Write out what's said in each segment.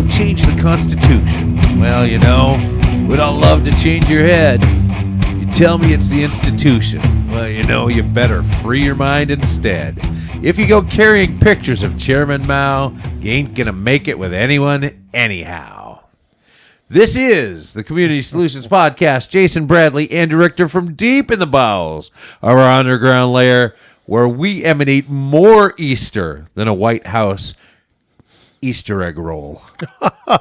He'll change the Constitution. Well, you know, we'd all love to change your head. You tell me it's the institution. Well, you know, you better free your mind instead. If you go carrying pictures of Chairman Mao, you ain't gonna make it with anyone anyhow. This is the Community Solutions Podcast. Jason Bradley, Andrew Richter from deep in the bowels of our underground lair, where we emanate more Easter than a White House Easter egg roll. A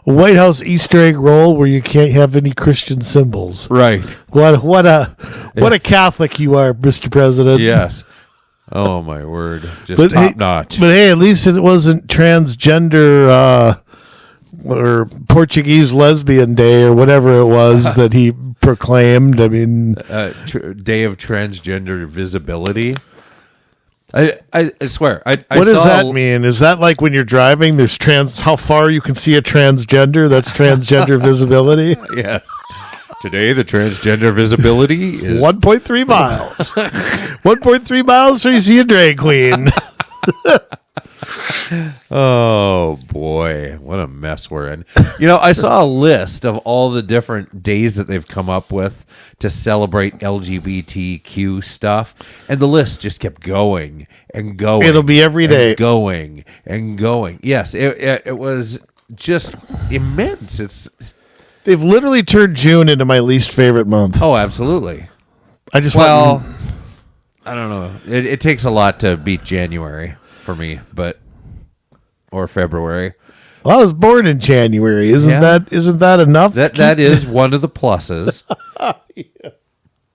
White House Easter egg roll where you can't have any Christian symbols. Right. What a Catholic you are, Mr. President. Yes. Oh, my word. Just top notch. But hey, at least it wasn't transgender or Portuguese lesbian day or whatever it was that he proclaimed. I mean, Day of Transgender Visibility. I swear. What does that mean? Is that like when you're driving, there's how far you can see a transgender? That's transgender visibility? Yes. Today, the transgender visibility is 1.3 miles. 1.3 miles so you see a drag queen. Oh, boy. What a mess we're in. You know, I saw a list of all the different days that they've come up with to celebrate LGBTQ stuff, and the list just kept going and going. It'll be every day. Going and going. Yes, it was just immense. They've literally turned June into my least favorite month. Oh, absolutely. I don't know. It takes a lot to beat January for me, or February. Well, I was born in January. Isn't that enough? That is one of the pluses. Yeah.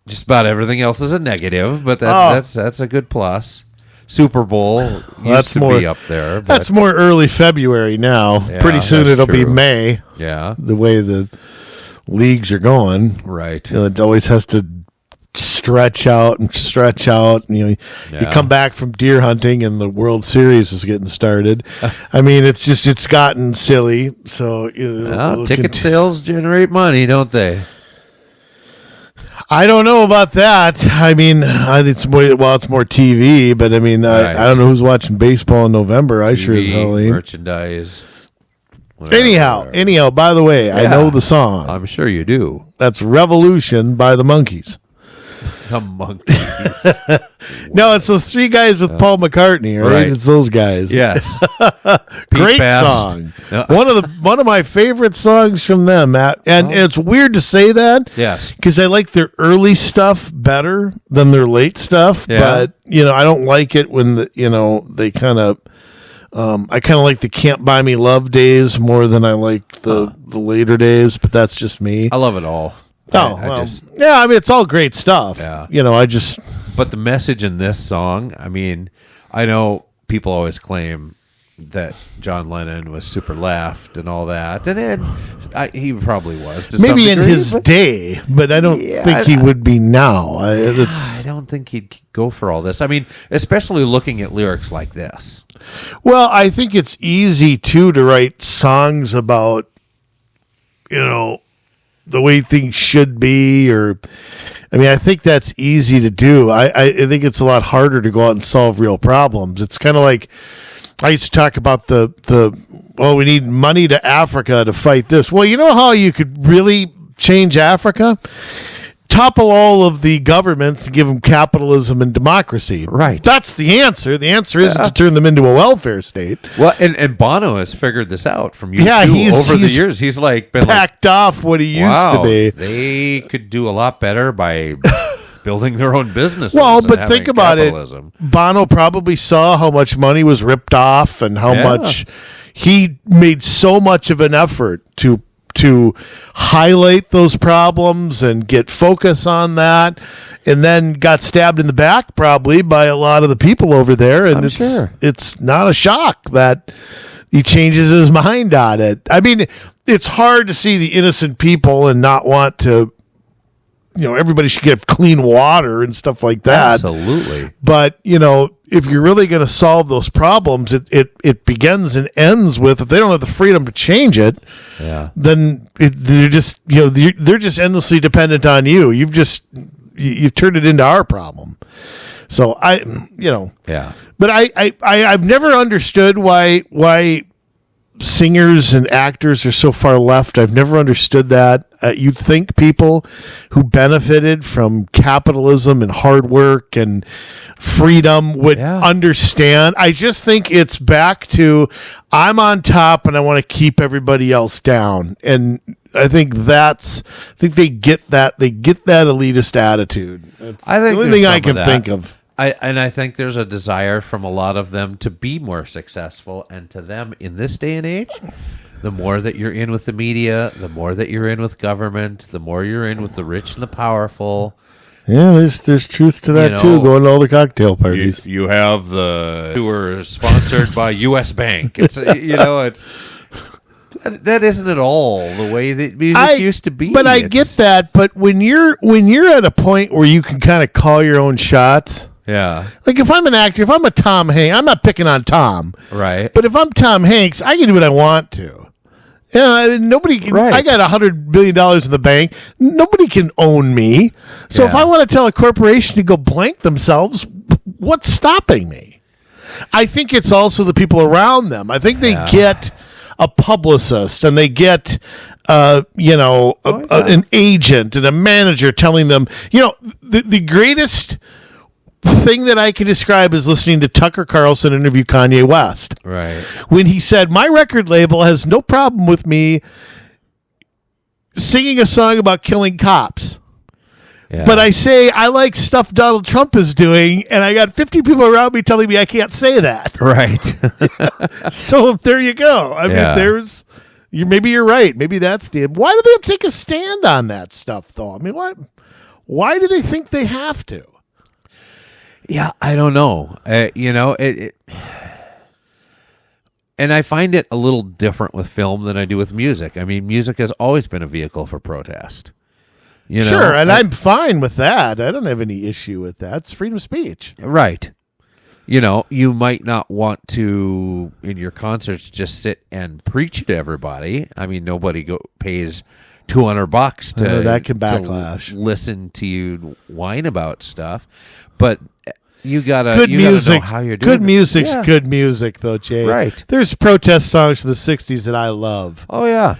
Just about everything else is a negative, but that's a good plus. Super Bowl used to be up there. But that's more early February now. Yeah, pretty soon it'll be May. Yeah. The way the leagues are going. Right. You know, it always has to stretch out. You come back from deer hunting and the World Series is getting started. I mean, it's gotten silly. So ticket sales generate money, don't they? I don't know about that. I mean, it's more TV, but I mean, right. I don't know who's watching baseball in November. I sure as hell ain't. Merchandise. Anyhow, by the way, yeah, I know the song. I'm sure you do. That's Revolution by the Monkees. The Monkees. No, it's those three guys with Paul McCartney, right? It's those guys. Yes. Great song. No. One of my favorite songs from them. And it's weird to say that. Yes. Because I like their early stuff better than their late stuff. Yeah. But, I don't like it when they kind of I kind of like the Can't Buy Me Love days more than I like the later days, but that's just me. I love it all. I mean, it's all great stuff. Yeah. But the message in this song, I mean, I know people always claim that John Lennon was super left and all that, and he probably was to maybe some degree, in his day, but I don't think he would be now. I don't think he'd go for all this. I mean, especially looking at lyrics like this. Well, I think it's easy too to write songs about, the way things should be, I think that's easy to do. I think it's a lot harder to go out and solve real problems. It's kind of like I used to talk about we need money to Africa to fight this. Well, you know how you could really change Africa? Topple all of the governments and give them capitalism and democracy. Right. That's the answer. The answer isn't to turn them into a welfare state. Well, and Bono has figured this out from you over the years. He's been packed off what he used to be. They could do a lot better by building their own businesses. Well, but think about it. Bono probably saw how much money was ripped off and how much he made so much of an effort to highlight those problems and get focus on that, and then got stabbed in the back probably by a lot of the people over there, and it's not a shock that he changes his mind on it. I mean, it's hard to see the innocent people and not want to, everybody should get clean water and stuff like that. Absolutely. But, if you're really going to solve those problems, it begins and ends with, if they don't have the freedom to change it, then they're just endlessly dependent on you. You've turned it into our problem. So But I've never understood why singers and actors are so far left. I've never understood that. You'd think people who benefited from capitalism and hard work and freedom would understand. I just think it's back to I'm on top and I want to keep everybody else down. And I think they get that elitist attitude. That's I think the only thing I can think of. I think there's a desire from a lot of them to be more successful, and to them in this day and age, the more that you're in with the media, the more that you're in with government, the more you're in with the rich and the powerful. Yeah, there's truth to that too. Going to all the cocktail parties. You have the tour sponsored by U.S. Bank. It's it's. That isn't at all the way that music used to be. But I get that. But when you're at a point where you can kind of call your own shots. Yeah. Like if I'm an actor, if I'm a Tom Hanks, I'm not picking on Tom. Right. But if I'm Tom Hanks, I can do what I want to. Nobody can. Right. I got $100 billion in the bank. Nobody can own me. So if I want to tell a corporation to go blank themselves, what's stopping me? I think it's also the people around them. I think they get a publicist and they get an agent and a manager telling them, the greatest thing that I can describe is listening to Tucker Carlson interview Kanye West. Right. When he said, my record label has no problem with me singing a song about killing cops. Yeah. But I say I like stuff Donald Trump is doing, and I got 50 people around me telling me I can't say that. Right. So there you go. I mean, maybe you're right. Maybe that's why do they take a stand on that stuff, though? I mean, why do they think they have to? Yeah, I don't know. And I find it a little different with film than I do with music. I mean, music has always been a vehicle for protest. Sure, and I'm fine with that. I don't have any issue with that. It's freedom of speech. Right. You might not want to, in your concerts, just sit and preach to everybody. I mean, nobody pays $200 to that can backlash. To listen to you whine about stuff, but you gotta know how you're doing. Good music's good music, though, Jay. Right. There's protest songs from the '60s that I love. Oh yeah,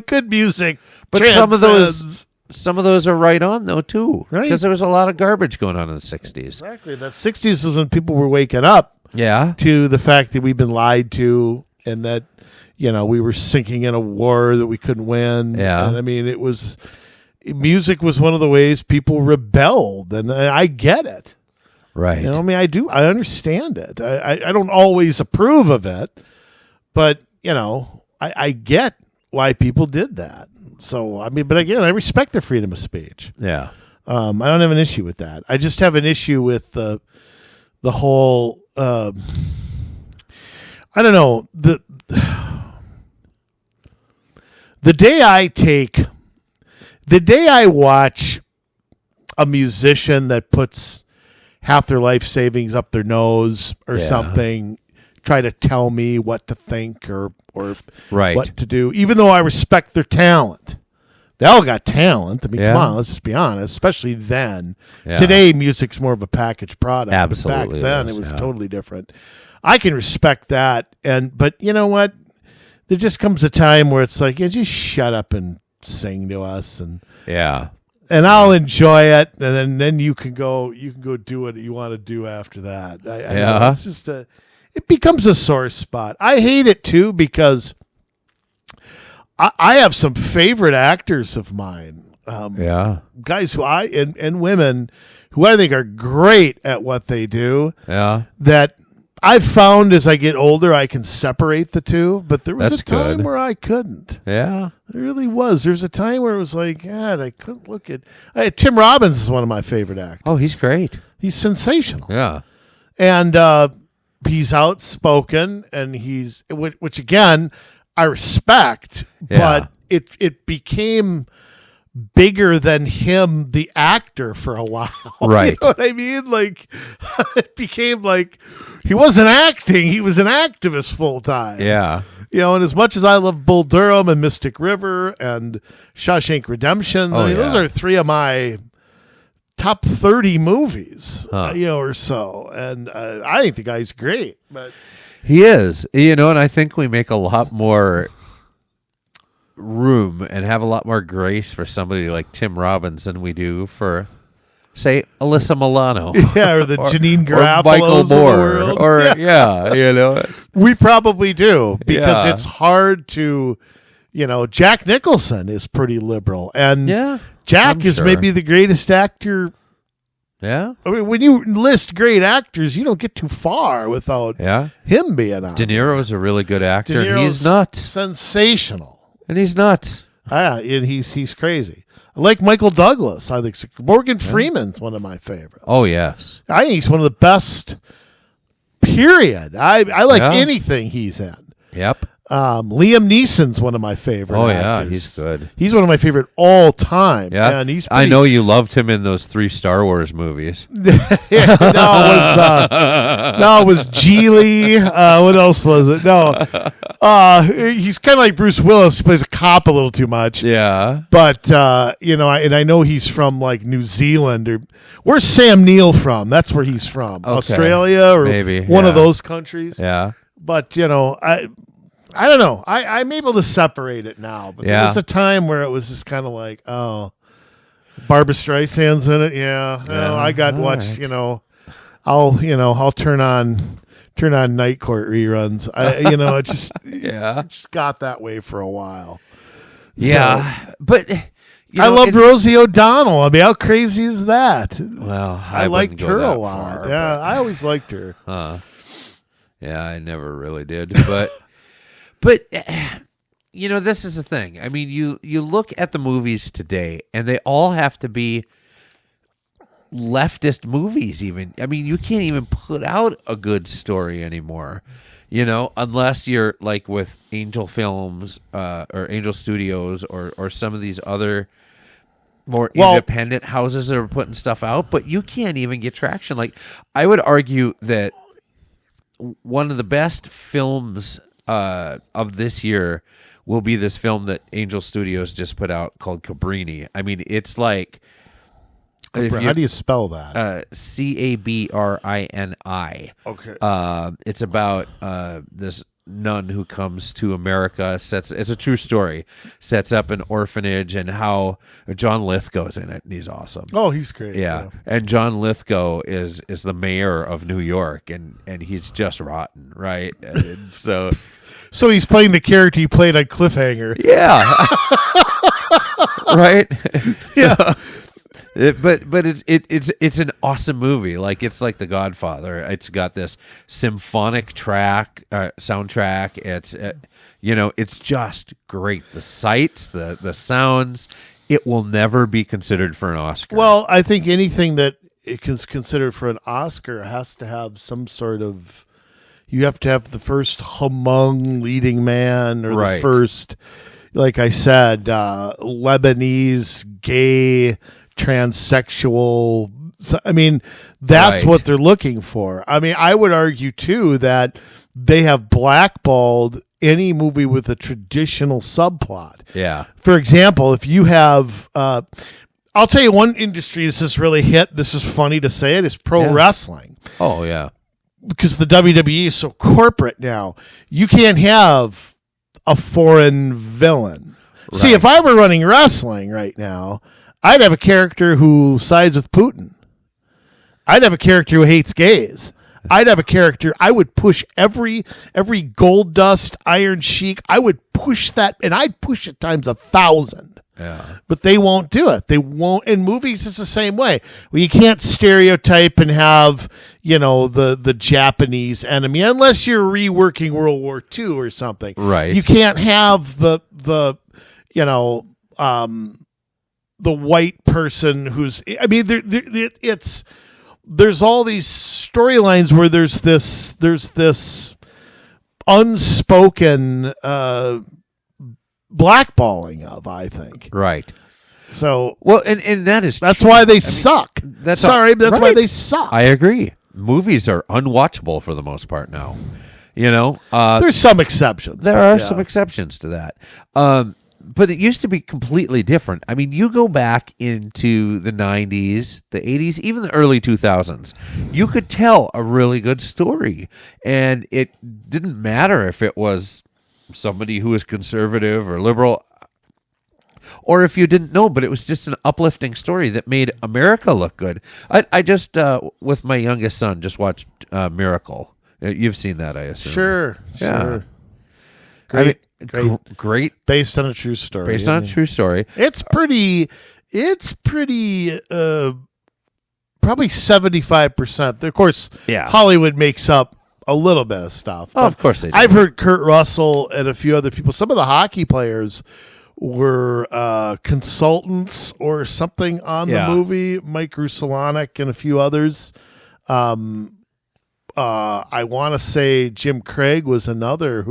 good music. But some of those are right on though too, right? Because there was a lot of garbage going on in the '60s. Exactly. The '60s was when people were waking up. Yeah. To the fact that we've been lied to, and that we were sinking in a war that we couldn't win. Yeah. And I mean, music was one of the ways people rebelled, and I get it. Right. I understand it. I don't always approve of it, but I get why people did that. So but again, I respect their freedom of speech. Yeah. I don't have an issue with that. I just have an issue with the whole. I don't know the day I watch a musician that puts half their life savings up their nose or something, try to tell me what to think or what to do, even though I respect their talent. They all got talent. I mean, come on, let's just be honest, especially then. Yeah. Today, music's more of a packaged product. Absolutely. Back then, it was totally different. I can respect that, but you know what? There just comes a time where it's like, just shut up and sing to us, and I'll enjoy it, and then you can go do what you want to do after that. It's just it becomes a sore spot. I hate it too because I have some favorite actors of mine. Guys who and women who I think are great at what they do. Yeah. That I've found as I get older, I can separate the two, but there was a time where I couldn't. Yeah. There really was. There's a time where it was like, God, I couldn't look at... Tim Robbins is one of my favorite actors. Oh, he's great. He's sensational. Yeah. And he's outspoken, and which again, I respect, but it became bigger than him, the actor, for a while. Right. You know what I mean? Like, it became like he wasn't acting, he was an activist full time. Yeah. And as much as I love Bull Durham and Mystic River and Shawshank Redemption, those are three of my top 30 movies, or so. And I think the guy's great. But He is, and I think we make a lot more room and have a lot more grace for somebody like Tim Robbins than we do for, say, Alyssa Milano. Yeah, or Janine Garofalo's or Michael Moore. World. Or, we probably do, because it's hard to, Jack Nicholson is pretty liberal. And Jack is maybe the greatest actor. Yeah. I mean, when you list great actors, you don't get too far without him being on. De Niro is a really good actor. De Niro's he's nuts. Sensational. And he's nuts. Yeah, and he's crazy. I like Michael Douglas. I think Morgan Freeman's one of my favorites. Oh, yes. I think he's one of the best, period. I like anything he's in. Yep. Liam Neeson's one of my favorite actors. Yeah, he's good. He's one of my favorite all time. Yeah, and he's I know you loved him in those 3 Star Wars movies. No, it was Geely. What else was it? No, he's kind of like Bruce Willis. He plays a cop a little too much. Yeah, but I know he's from like New Zealand, or where's Sam Neill from? That's where he's from. Okay. Australia or maybe one of those countries. Yeah, but I don't know. I'm able to separate it now, but there was a time where it was just kind of like, oh, Barbra Streisand's in it. Yeah, well, I got watch. Right. I'll turn on Night Court reruns. It just it just got that way for a while. Yeah, so, but I loved Rosie O'Donnell. I mean, how crazy is that? Well, I liked her a lot. Far, yeah, I always liked her. Yeah, I never really did, but. But, this is the thing. I mean, you look at the movies today, and they all have to be leftist movies even. I mean, you can't even put out a good story anymore, unless you're like with Angel Films or Angel Studios or some of these other more independent houses that are putting stuff out. But you can't even get traction. Like, I would argue that one of the best films of this year will be this film that Angel Studios just put out called Cabrini. I mean, it's like... How do you spell that? Cabrini. Okay. It's about this nun who comes to America. It's a true story. Sets up an orphanage, and how John Lithgow's in it, and he's awesome. Oh, he's great. Yeah. And John Lithgow is the mayor of New York, and he's just rotten, right? And so he's playing the character he played on Cliffhanger. Yeah. Right? Yeah. But it's an awesome movie. Like, it's like The Godfather. It's got this symphonic soundtrack. It's just great. The sights, the sounds. It will never be considered for an Oscar. Well, I think anything that it is considered for an Oscar has to have some sort of. You have to have the first Hmong leading man, or the first, like I said, Lebanese gay. Transsexual. I mean, that's what they're looking for. I mean, I would argue too that they have blackballed any movie with a traditional subplot. Yeah. For example, if you have, I'll tell you one industry this has really hit. This is funny to say it, is pro wrestling. Oh yeah. Because the WWE is so corporate now, you can't have a foreign villain. Right. See, if I were running wrestling right now, I'd have a character who sides with Putin. I'd have a character who hates gays. I'd have a character. I would push every Gold Dust, Iron Sheik. I would push that, and I'd push it times 1,000. Yeah. But they won't do it. They won't. In movies, it's the same way. Well, you can't stereotype and have, the Japanese enemy unless you're reworking World War II or something. Right. You can't have the white person who's. I mean, there's all these storylines where there's this unspoken blackballing of, I think. Right. So and that's true. Why they suck. That's why they suck. I agree. Movies are unwatchable for the most part now. There's some exceptions. There are some exceptions to that. But it used to be completely different. I mean, you go back into the 90s, the 80s, even the early 2000s, you could tell a really good story. And it didn't matter if it was somebody who was conservative or liberal, or if you didn't know, but it was just an uplifting story that made America look good. I just, with my youngest son, just watched Miracle. You've seen that, I assume. Sure. Yeah. Great. Great. Based on a true story. Based on a true story. It's pretty, probably 75%. Of course, Hollywood makes up a little bit of stuff. Oh, of course they do. I've heard Kurt Russell and a few other people, some of the hockey players were consultants or something on the movie. Mike Russolanek and a few others. I want to say Jim Craig was another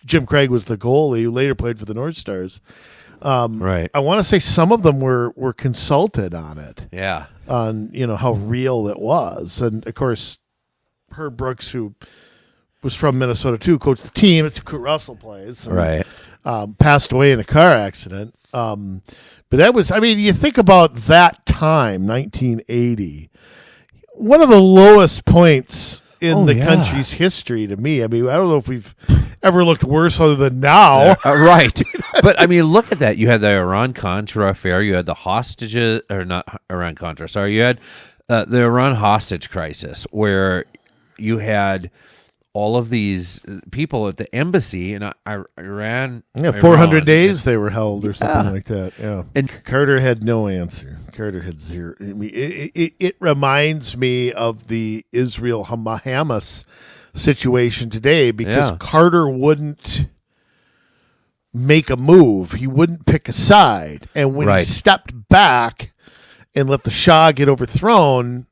Jim Craig was the goalie who later played for the North Stars. Right. I want to say some of them were consulted on it. Yeah. On, how real it was. And of course, Herb Brooks, who was from Minnesota too, coached the team. It's who Kurt Russell plays. And, right. Passed away in a car accident. But that was, you think about that time, 1980, one of the lowest points in the country's history to me. I don't know if we've ever looked worse other than now. Right. But, look at that. You had the Iran-Contra affair. You had the hostages, or not Iran-Contra, sorry. You had the Iran hostage crisis, where you had all of these people at the embassy in Iran. Yeah, 400 days they were held or something like that. Yeah. And Carter had no answer. Carter had zero. It reminds me of the Israel-Hamas situation today, because Carter wouldn't make a move. He wouldn't pick a side. And when he stepped back and let the Shah get overthrown,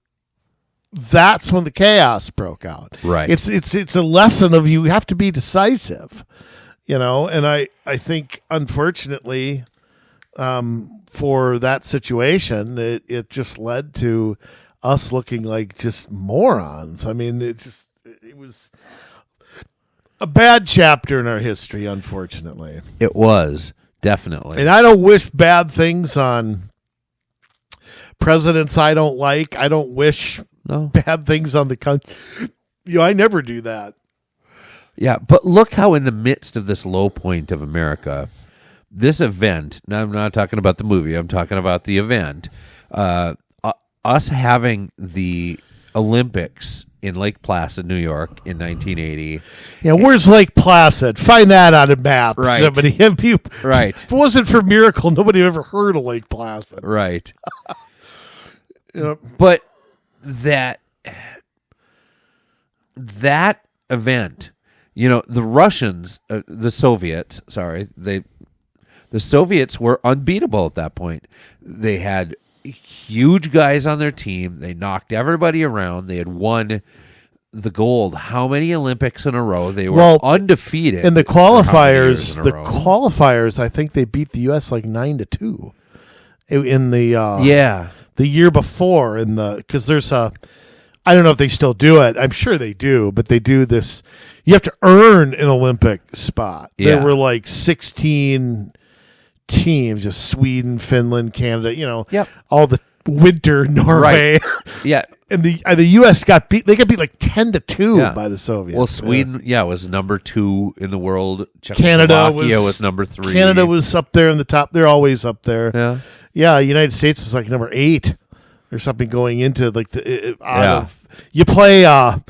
that's when the chaos broke out. Right. It's a lesson of you have to be decisive, and I think, unfortunately, for that situation, it just led to us looking like just morons. It was a bad chapter in our history, unfortunately. It was, definitely. And I don't wish bad things on presidents I don't like. I don't wish bad things on the country. I never do that. Yeah, but look how in the midst of this low point of America, this event, now I'm not talking about the movie, I'm talking about the event, us having the Olympics in Lake Placid, New York in 1980. Yeah, where's Lake Placid? Find that on a map. Right. Somebody. Right. If it wasn't for Miracle, nobody ever heard of Lake Placid. Right. Yep. But that event, the Russians, the Soviets, the Soviets were unbeatable at that point. They had huge guys on their team. They knocked everybody around. They had won the gold. How many Olympics in a row? They were undefeated. In the qualifiers, I think they beat the U.S. like 9-2 in the year before. Because there's I don't know if they still do it. I'm sure they do, but they do this. You have to earn an Olympic spot. Yeah. There were like 16 teams, just Sweden, Finland, Canada, all the winter Norway. Right. Yeah. And the U.S. got beat. They got beat like 10-2 by the Soviets. Well, Sweden, was number 2 in the world. Czechoslovakia was number 3. Canada was up there in the top. They're always up there. Yeah. Yeah, United States was like number 8 or something going into like you play a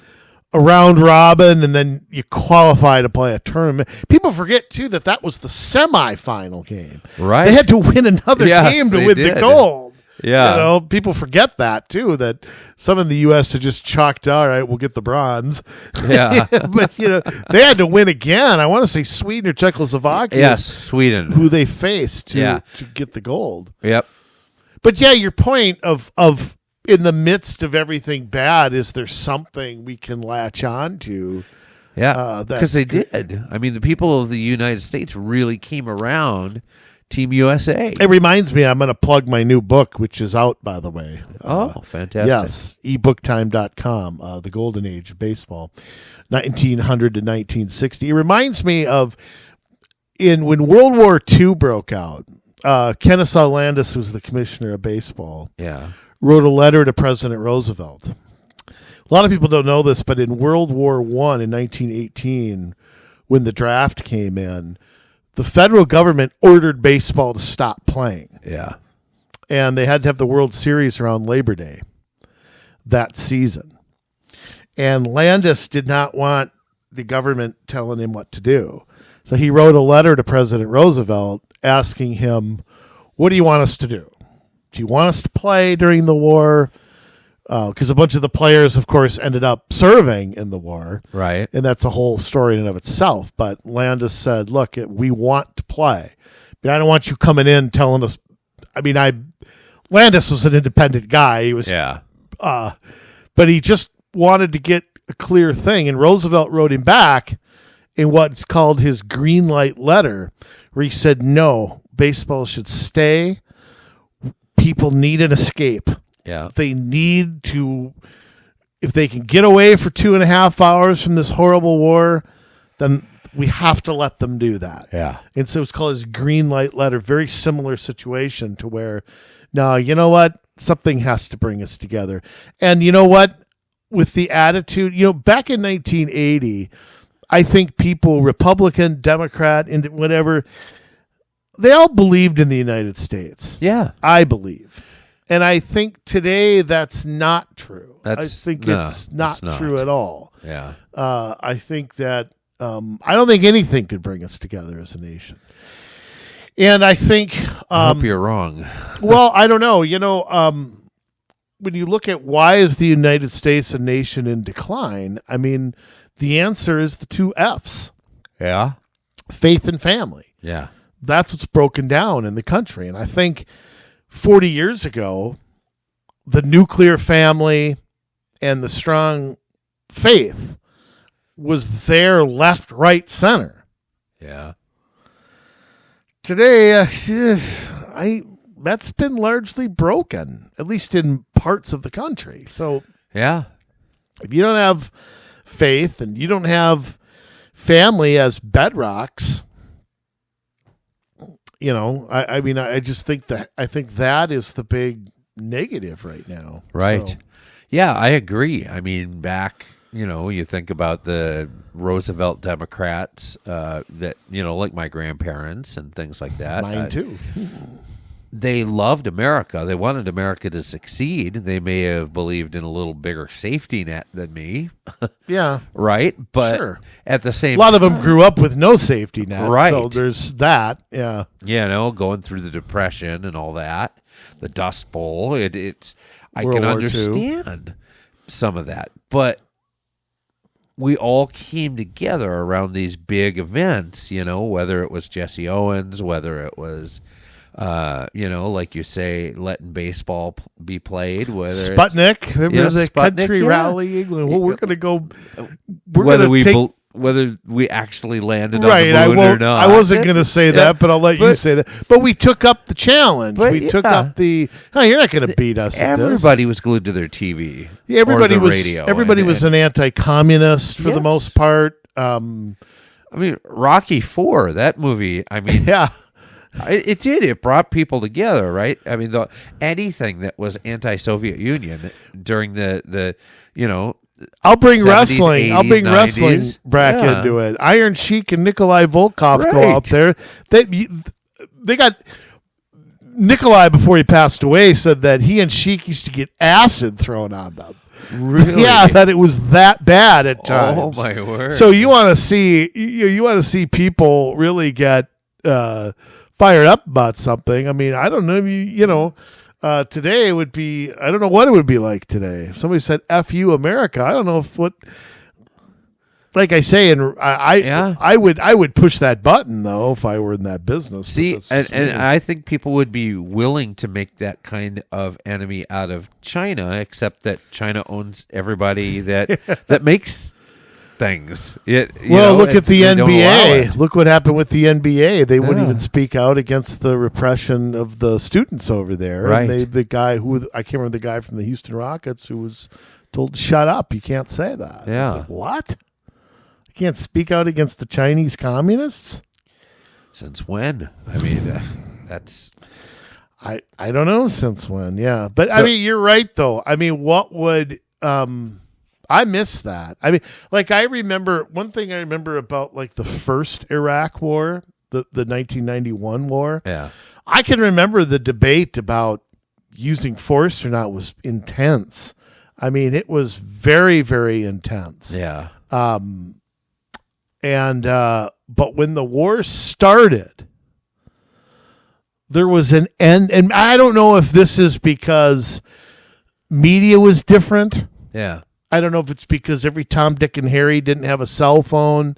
round robin and then you qualify to play a tournament. People forget too that was the semifinal game. Right. They had to win another game to win the gold. Yeah. People forget that too, that some in the U.S. had just chalked, all right, we'll get the bronze. Yeah. But, they had to win again. I want to say Sweden or Czechoslovakia. Yes, Sweden. Who they faced to get the gold. Yep. But your point of in the midst of everything bad, is there something we can latch on to? Yeah, because they did. The people of the United States really came around Team USA. It reminds me, I'm going to plug my new book, which is out, by the way. Fantastic. Yes, ebooktime.com, The Golden Age of Baseball, 1900 to 1960. It reminds me of, when World War II broke out, Kennesaw Landis, who's the commissioner of baseball, wrote a letter to President Roosevelt. A lot of people don't know this, but in World War I in 1918, when the draft came in, the federal government ordered baseball to stop playing. Yeah. And they had to have the World Series around Labor Day that season. And Landis did not want the government telling him what to do. So he wrote a letter to President Roosevelt asking him, what do you want us to do? Do you want us to play during the war? Because a bunch of the players, of course, ended up serving in the war. Right. And that's a whole story in and of itself. But Landis said, look, we want to play. But I don't want you coming in telling us. I mean, Landis was an independent guy. He was, but he just wanted to get a clear thing. And Roosevelt wrote him back in what's called his green light letter, where he said, no, baseball should stay. People need an escape. Yeah. They need to, if they can get away for 2.5 hours from this horrible war, then we have to let them do that. Yeah. And so it's called his green light letter. Very similar situation to where, no, you know what? Something has to bring us together. And you know what? With the attitude, back in 1980, I think people, Republican, Democrat, and whatever, they all believed in the United States. Yeah. I believe. And I think today that's not true. It's not true at all. Yeah. I think that I don't think anything could bring us together as a nation. And I think I hope you're wrong. Well, I don't know. When you look at why is the United States a nation in decline, I mean, the answer is the 2 F's. Yeah. Faith and family. Yeah. That's what's broken down in the country. And I think 40 years ago, the nuclear family and the strong faith was there, left, right, center. Yeah. Today, that's been largely broken, at least in parts of the country. So, yeah, if you don't have faith and you don't have family as bedrocks, I just think that is the big negative right now. Right. So. Yeah, I agree. I mean, back, you think about the Roosevelt Democrats that, like my grandparents and things like that. Mine too. They loved America. They wanted America to succeed. They may have believed in a little bigger safety net than me. Yeah. Right? But sure. At the same time, a lot of them grew up with no safety net. Right. So there's that. Yeah. Going through the Depression and all that. The Dust Bowl. I World can War understand some of that. But we all came together around these big events, whether it was Jesse Owens, whether it was like you say, letting baseball be played. Whether Sputnik, remember the Sputnik, country rally England. Well, we're going to go. Whether we actually landed right, on the moon or not. I wasn't going to say that, but I'll let you say that. But we took up the challenge. We took up the. Oh, you're not going to beat us. Everybody was glued to their TV. Yeah, everybody or the was. Radio, everybody was an anti-communist for the most part. I mean, Rocky IV, that movie. I mean, yeah. It did. It brought people together, right? I mean, anything that was anti-Soviet Union during the I'll bring 70s, wrestling. 80s, I'll bring 90s. wrestling back into it. Iron Sheik and Nikolai Volkov go out there. They got Nikolai before he passed away said that he and Sheik used to get acid thrown on them. Really? Yeah, that it was that bad at times. Oh my word! So you want to see people really get fired up about something. I mean, I don't know. Today would be. I don't know what it would be like today. If somebody said "F you, America," I don't know what. Like I say, and I would push that button though if I were in that business. See, and I think people would be willing to make that kind of enemy out of China, except that China owns everybody that makes things. Look at the NBA. Look what happened with the NBA. They wouldn't even speak out against the repression of the students over there. Right. And the guy I can't remember the guy from the Houston Rockets who was told to shut up. You can't say that. Yeah. Like, what? You can't speak out against the Chinese communists? Since when? I mean, that's... I don't know since when, yeah. But, I mean, you're right, though. I mean, what would... I miss that. I mean, like, I remember... One thing I remember about, like, the first Iraq war, the 1991 war, yeah, I can remember the debate about using force or not was intense. I mean, it was very, very intense. yeah. But when the war started, there was an end, and I don't know if this is because media was different. Yeah. I don't know if it's because every Tom, Dick, and Harry didn't have a cell phone.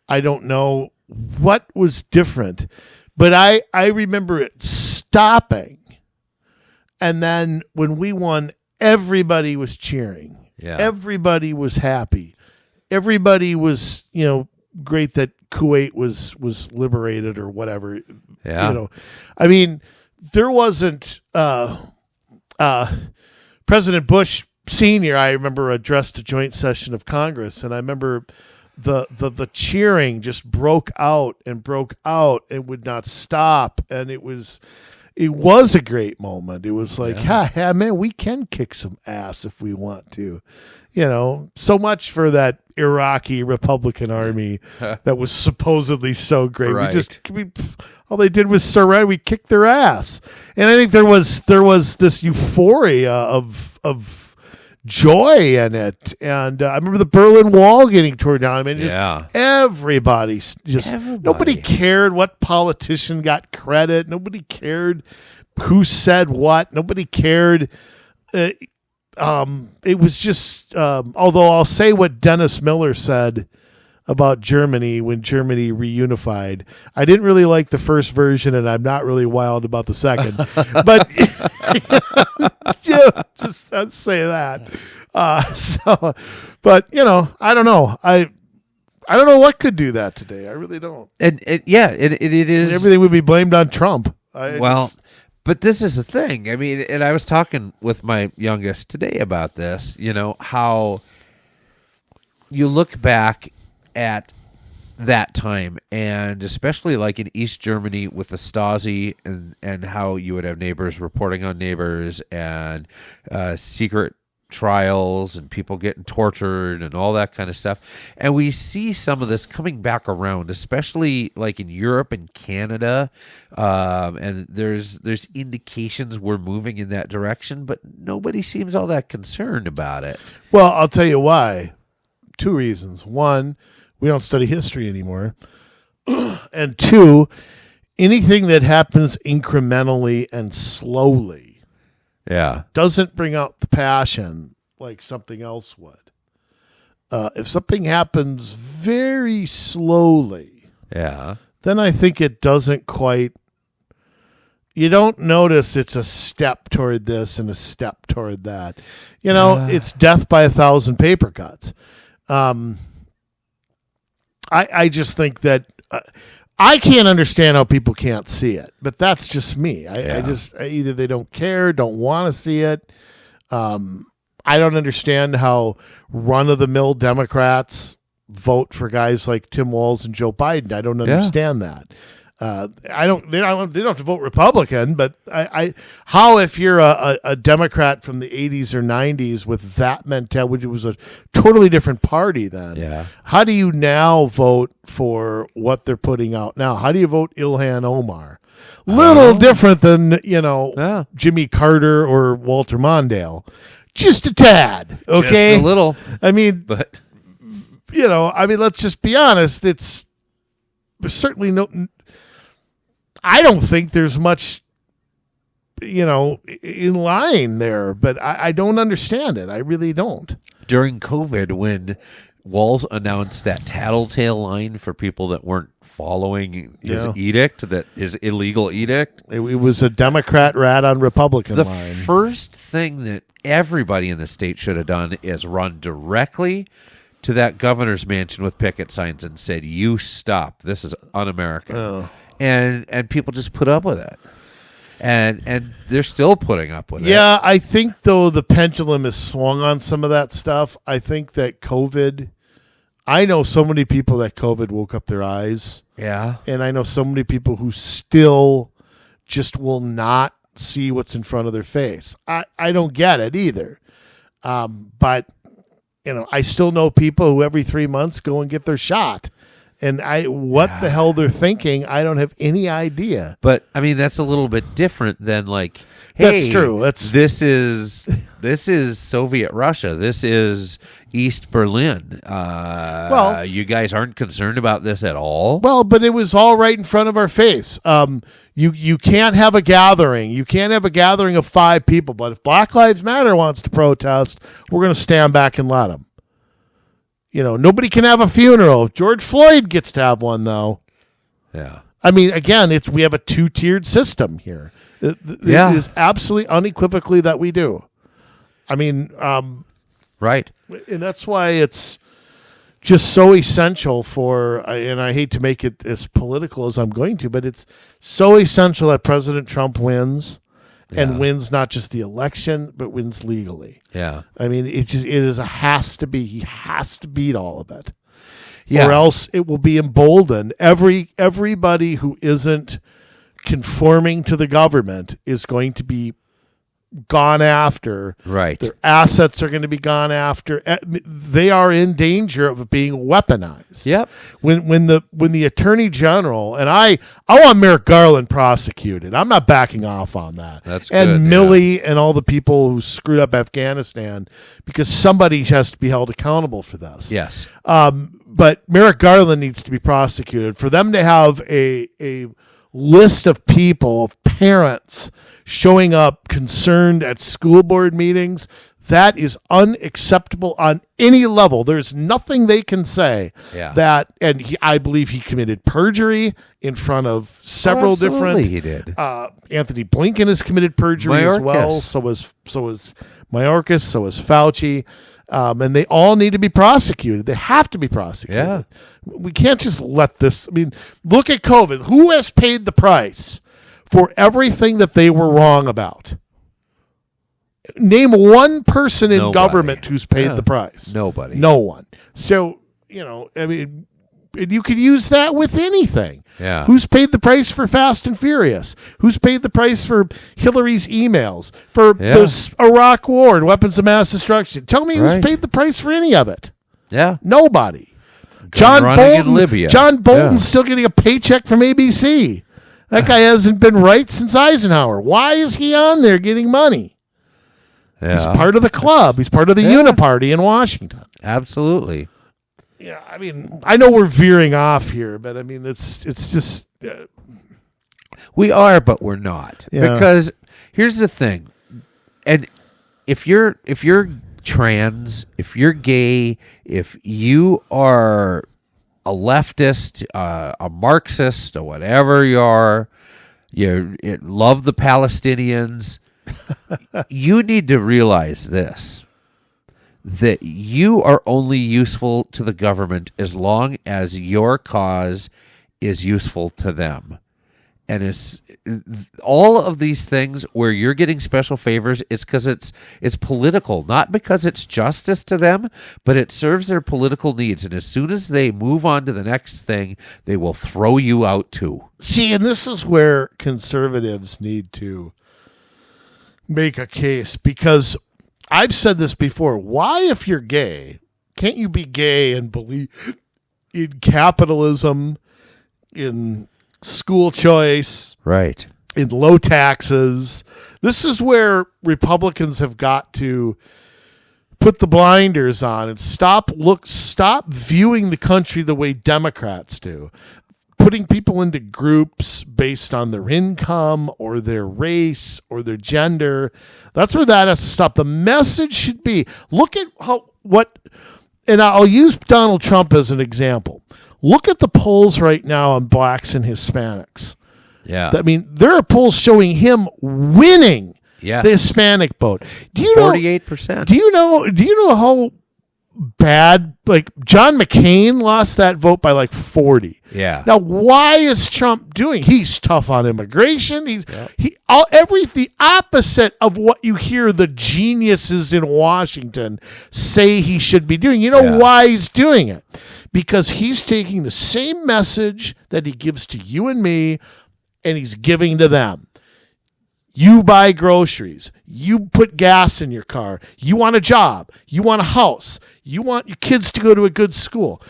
I don't know what was different, but I remember it stopping, and then when we won, everybody was cheering. Yeah. Everybody was happy. Everybody was, great that Kuwait was liberated or whatever. Yeah. I mean, there wasn't President Bush Sr., I remember, addressed a joint session of Congress, and I remember the cheering just broke out and would not stop, and it was a great moment. It was like, yeah, man, we can kick some ass if we want to. So much for that Iraqi Republican Army that was supposedly so great. Right. All they did was surrender. We kicked their ass, and I think there was this euphoria of joy in it. And I remember the Berlin Wall getting torn down. I mean, everybody. Nobody cared what politician got credit. Nobody cared who said what. Nobody cared. It was just, although I'll say what Dennis Miller said about Germany when Germany reunified. I didn't really like the first version, and I'm not really wild about the second. But just I'd say that. But I don't know. I don't know what could do that today. I really don't. And it is. And everything would be blamed on Trump. But this is the thing. I mean, and I was talking with my youngest today about this, how you look back at that time, and especially like in East Germany with the Stasi and how you would have neighbors reporting on neighbors and secret trials and people getting tortured and all that kind of stuff. And we see some of this coming back around, especially like in Europe and Canada. And there's indications we're moving in that direction, but nobody seems all that concerned about it. Well, I'll tell you why. 2 reasons. 1, we don't study history anymore. And 2, anything that happens incrementally and slowly doesn't bring out the passion like something else would. If something happens very slowly, then I think it doesn't quite... You don't notice it's a step toward this and a step toward that. It's death by 1,000 paper cuts. I just think that I can't understand how people can't see it, but that's just me. I either they don't care, don't want to see it. I don't understand how run-of-the-mill Democrats vote for guys like Tim Walz and Joe Biden. I don't understand that. They don't have to vote Republican, but how if you're a Democrat from the 80s or 90s with that mentality, which was a totally different party then, how do you now vote for what they're putting out now? How do you vote Ilhan Omar? Little different than, Jimmy Carter or Walter Mondale. Just a tad, okay? Just a little. I mean, but let's just be honest. There's certainly no... I don't think there's much, in line there, but I don't understand it. I really don't. During COVID, when Walz announced that tattletale line for people that weren't following his edict, his illegal edict. It was a Democrat rat on Republican line. The first thing that everybody in the state should have done is run directly to that governor's mansion with picket signs and said, "You stop. This is un-American." Oh. And people just put up with it. And they're still putting up with it. Yeah, I think, though, the pendulum is swung on some of that stuff. I think that COVID I know so many people that COVID woke up their eyes. Yeah. And I know so many people who still just will not see what's in front of their face. I don't get it either. But, I still know people who every 3 months go and get their shot. And what the hell they're thinking, I don't have any idea. But I mean, that's a little bit different than like, hey, that's true. This is Soviet Russia. This is East Berlin. Well, you guys aren't concerned about this at all. Well, but it was all right in front of our face. You can't have a gathering. You can't have a gathering of 5 people. But if Black Lives Matter wants to protest, we're going to stand back and let them. Nobody can have a funeral. George Floyd gets to have one, though. Yeah. I mean, again, we have a 2-tiered system here. It is absolutely unequivocally that we do. I mean, right. And that's why it's just so essential and I hate to make it as political as I'm going to, but it's so essential that President Trump wins. And wins not just the election, but wins legally. Yeah. I mean, he has to beat all of it. Yeah. Or else it will be emboldened. Everybody who isn't conforming to the government is going to be gone after. Right. Their assets are going to be gone after. They are in danger of being weaponized. Yep. When the Attorney General, and I want Merrick Garland prosecuted. I'm not backing off on that. That's and good, Milley and all the people who screwed up Afghanistan, because somebody has to be held accountable for this. Yes. But Merrick Garland needs to be prosecuted. For them to have a list of people, of parents showing up concerned at school board meetings, that is unacceptable on any level. There's nothing they can say that, and I believe he committed perjury in front of several different. He did. Anthony Blinken has committed perjury as well. So was Mayorkas. So was Fauci. And they all need to be prosecuted. They have to be prosecuted. Yeah. We can't just let this. I mean, look at COVID. Who has paid the price for everything that they were wrong about? Name one person in government who's paid the price. Nobody. No one. So, I mean, you could use that with anything. Yeah. Who's paid the price for Fast and Furious? Who's paid the price for Hillary's emails? For the Iraq War and weapons of mass destruction? Tell me who's paid the price for any of it. Yeah. Nobody. John Bolton. Libya. John Bolton's still getting a paycheck from ABC. That guy hasn't been right since Eisenhower. Why is he on there getting money? Yeah. He's part of the club. He's part of the Uniparty in Washington. Absolutely. Yeah, I mean, I know we're veering off here, but I mean, it's just we are, but we're not. Yeah. Because here's the thing, and if you're trans, if you're gay, if you are a leftist, a Marxist, or whatever you are, you love the Palestinians, you need to realize this, that you are only useful to the government as long as your cause is useful to them. And it's all of these things where you're getting special favors, it's because it's political, not because it's justice to them, but it serves their political needs. And as soon as they move on to the next thing, they will throw you out too. See, and this is where conservatives need to make a case, because I've said this before. Why, if you're gay, can't you be gay and believe in capitalism, in school choice, right, in low taxes? This is where Republicans have got to put the blinders on and stop viewing the country the way Democrats do, putting people into groups based on their income or their race or their gender. That's where that has to stop. The message should be, look at and I'll use Donald Trump as an example. Look at the polls right now on blacks and Hispanics. Yeah. I mean, there are polls showing him winning the Hispanic vote. Do you 48%. Do you know how bad. Like John McCain lost that vote by like 40. Yeah. Now, why is Trump doing? He's tough on immigration. The opposite of what you hear the geniuses in Washington say he should be doing. You know why he's doing it? Because he's taking the same message that he gives to you and me, and he's giving to them. You buy groceries. You put gas in your car. You want a job. You want a house. You want your kids to go to a good school.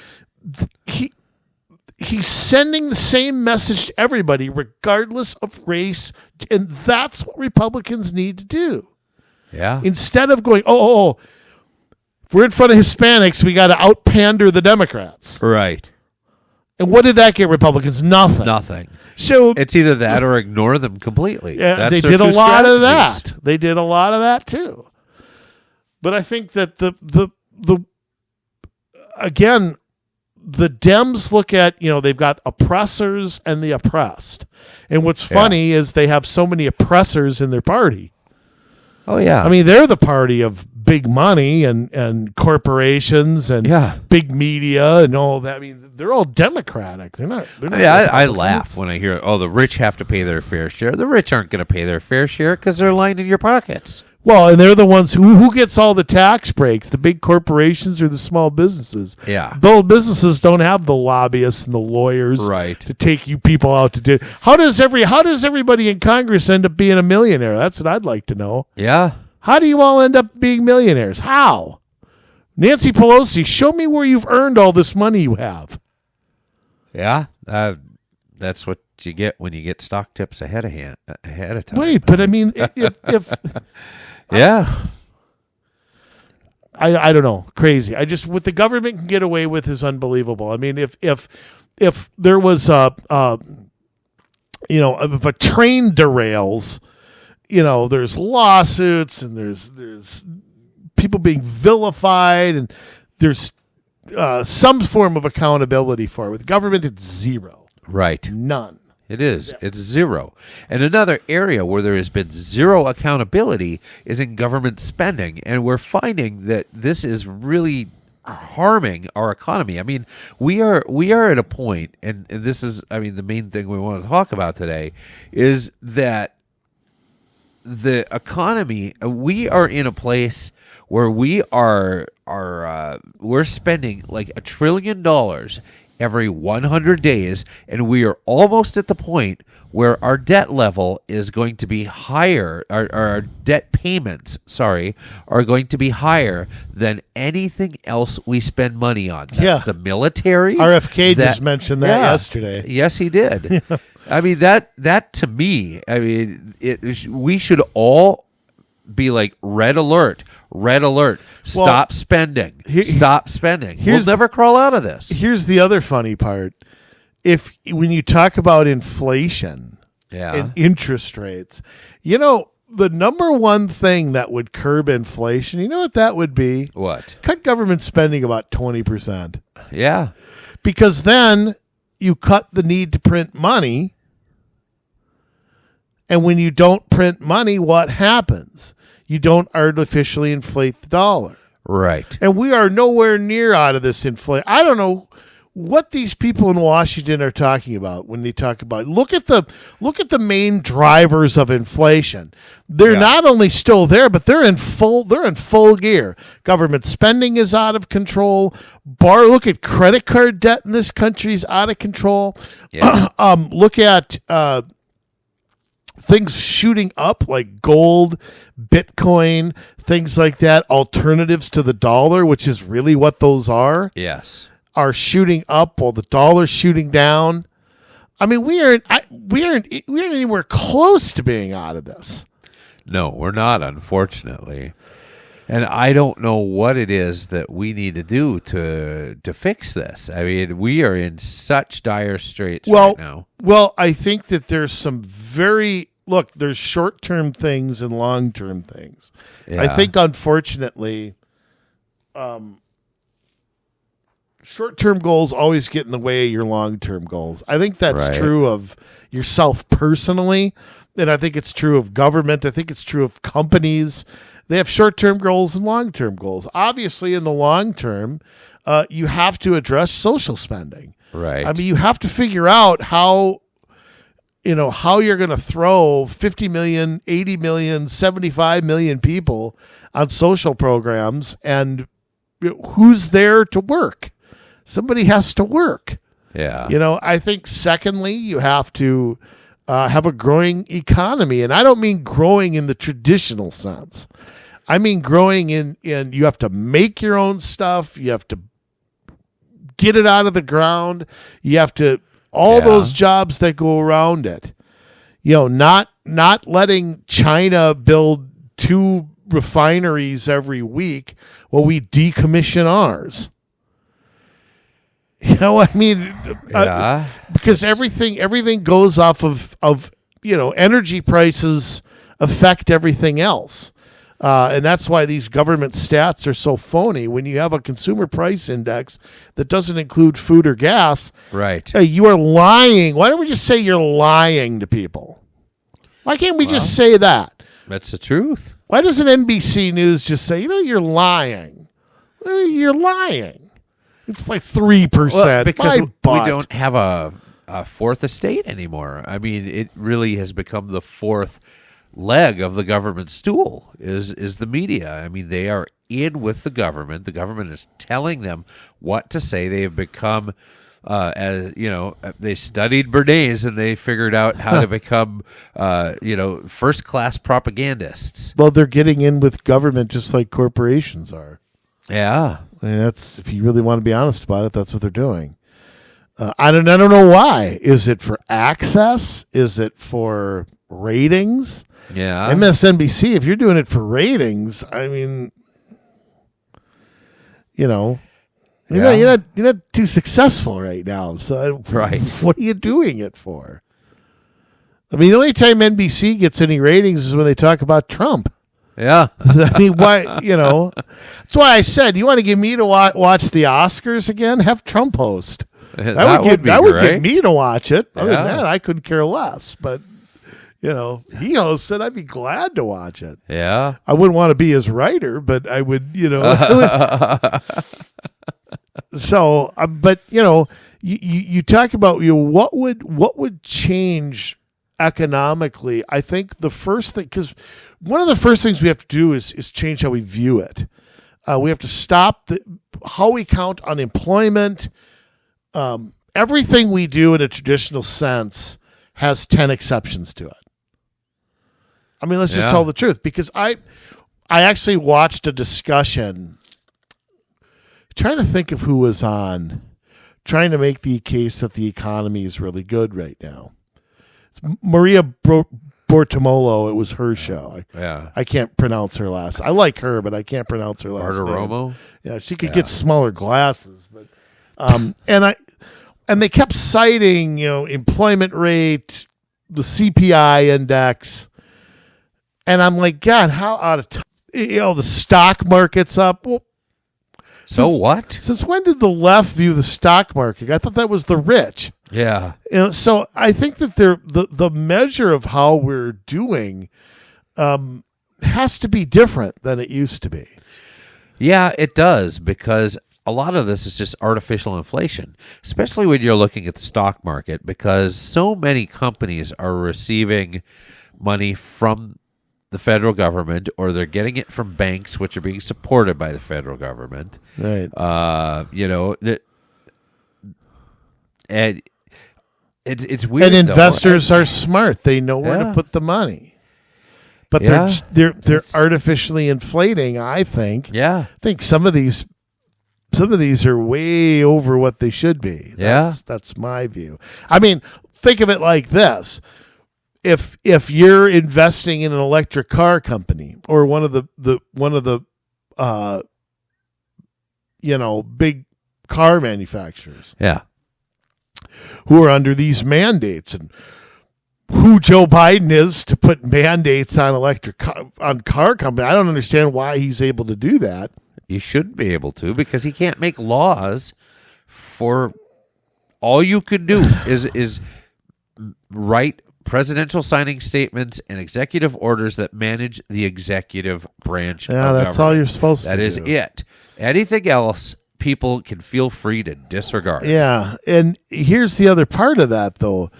He's sending the same message to everybody, regardless of race, and that's what Republicans need to do. Yeah. Instead of going, if we're in front of Hispanics, we got to out-pander the Democrats. Right. And what did that get Republicans? Nothing. So it's either that or ignore them completely. Yeah, they did a lot of that. They did a lot of that too. But I think that the Dems look at, they've got oppressors and the oppressed. And what's funny is they have so many oppressors in their party. Oh, yeah. I mean, they're the party of big money and corporations and big media and all that. I mean, they're all Democratic. They're not. I laugh when I hear, the rich have to pay their fair share. The rich aren't going to pay their fair share because they're lining your pockets. Well, and they're the ones who gets all the tax breaks, the big corporations or the small businesses. Yeah. Those businesses don't have the lobbyists and the lawyers to take you people out to do. How does everybody in Congress end up being a millionaire? That's what I'd like to know. Yeah. How do you all end up being millionaires? How? Nancy Pelosi, show me where you've earned all this money you have. Yeah. That's what you get when you get stock tips ahead of time. Wait, but I mean, if yeah. I don't know. Crazy. What the government can get away with is unbelievable. I mean, if there was if a train derails, there's lawsuits and there's people being vilified and there's some form of accountability for it. With government, it's zero. Right. None. It is. Yeah. It's zero. And another area where there has been zero accountability is in government spending. And we're finding that this is really harming our economy. I mean, we are at a point, and this is, the main thing we want to talk about today, is that the economy, we are in a place where we're spending like $1 trillion every 100 days, and we are almost at the point where our debt level is going to be higher, our debt payments, are going to be higher than anything else we spend money on. That's the military. RFK just mentioned that yesterday. Yes, he did. I mean, that to me, we should all be like, red alert, stop spending, stop spending. We'll never crawl out of this. Here's the other funny part. When you talk about inflation and interest rates, the number one thing that would curb inflation, you know what that would be? What? Cut government spending about 20%. Yeah. Because then you cut the need to print money. And when you don't print money, what happens? You don't artificially inflate the dollar. Right. And we are nowhere near out of this inflation. I don't know what these people in Washington are talking about when they talk about look at the main drivers of inflation. They're not only still there, but they're in full gear. Government spending is out of control. Look at credit card debt in this country is out of control. Yeah. Look at things shooting up like gold, Bitcoin, things like that, alternatives to the dollar, which is really what those are. Yes. Are shooting up while the dollar's shooting down. I mean, we aren't anywhere close to being out of this. No, we're not, unfortunately. And I don't know what it is that we need to do to fix this. I mean, we are in such dire straits right now. Well, I think that there's some there's short-term things and long-term things. Yeah. I think, unfortunately, short-term goals always get in the way of your long-term goals. I think that's true of yourself personally, and I think it's true of government. I think it's true of companies. They have short-term goals and long-term goals. Obviously, in the long term, you have to address social spending. Right. I mean, you have to figure out how you're going to throw 50 million, 80 million, 75 million people on social programs, and who's there to work? Somebody has to work. Yeah. I think secondly, you have to have a growing economy. And I don't mean growing in the traditional sense. I mean growing in you have to make your own stuff. You have to get it out of the ground. You have to those jobs that go around it. Not letting China build 2 refineries every week while we decommission ours. I mean, because everything goes off of energy prices affect everything else. And that's why these government stats are so phony. When you have a consumer price index that doesn't include food or gas, right? You are lying. Why don't we just say you're lying to people? Why can't we just say that? That's the truth. Why doesn't NBC News just say, you're lying? You're lying. It's like 3%. Well, because we butt. don't have a fourth estate anymore. I mean, it really has become the fourth leg of the government stool is the media. I mean, they are in with the government. The government is telling them what to say. They have become, they studied Bernays and they figured out how to become, first-class propagandists. Well, they're getting in with government just like corporations are. Yeah. I mean, that's, if you really want to be honest about it, that's what they're doing. I don't know why. Is it for access? Is it for ratings? Yeah. MSNBC, if you're doing it for ratings, I mean, you're not too successful right now. So right. What are you doing it for? I mean, the only time NBC gets any ratings is when they talk about Trump. Yeah. I mean, why, that's why I said, you want to get me to watch the Oscars again? Have Trump host. That would get me to watch it. Other than that, I couldn't care less. But, he hosts it. I'd be glad to watch it. Yeah. I wouldn't want to be his writer, but I would, So, but, you talk about, what would change economically. I think the first thing, because one of the first things we have to do is change how we view it. We have to stop how we count unemployment. Everything we do in a traditional sense has 10 exceptions to it. I mean, let's just tell the truth, because I actually watched a discussion trying to think of who was on, trying to make the case that the economy is really good right now. It's Maria Bortomolo, it was her show. I can't pronounce her last. I like her, but I can't pronounce her last name. Bartiromo? Yeah, she could get smaller glasses, but and they kept citing, employment rate, the CPI index, and I'm like, God, how out of time? The stock market's up. Well, so what? Since when did the left view the stock market? I thought that was the rich. Yeah. So I think that the measure of how we're doing has to be different than it used to be. Yeah, it does, because a lot of this is just artificial inflation, especially when you're looking at the stock market, because so many companies are receiving money from the federal government, or they're getting it from banks, which are being supported by the federal government. Right. And it's weird. And investors are smart; they know where to put the money. But they're artificially inflating. I think. Yeah. I think some of these are way over what they should be. That's my view. I mean, think of it like this. If you're investing in an electric car company or one of the big car manufacturers, who are under these mandates, and who Joe Biden is to put mandates on on car company, I don't understand why he's able to do that. You should be able to, because he can't make laws for all you could do is write presidential signing statements and executive orders that manage the executive branch. Yeah, that's all you're supposed to do. That is it. Anything else, people can feel free to disregard. Yeah, and here's the other part of that, though.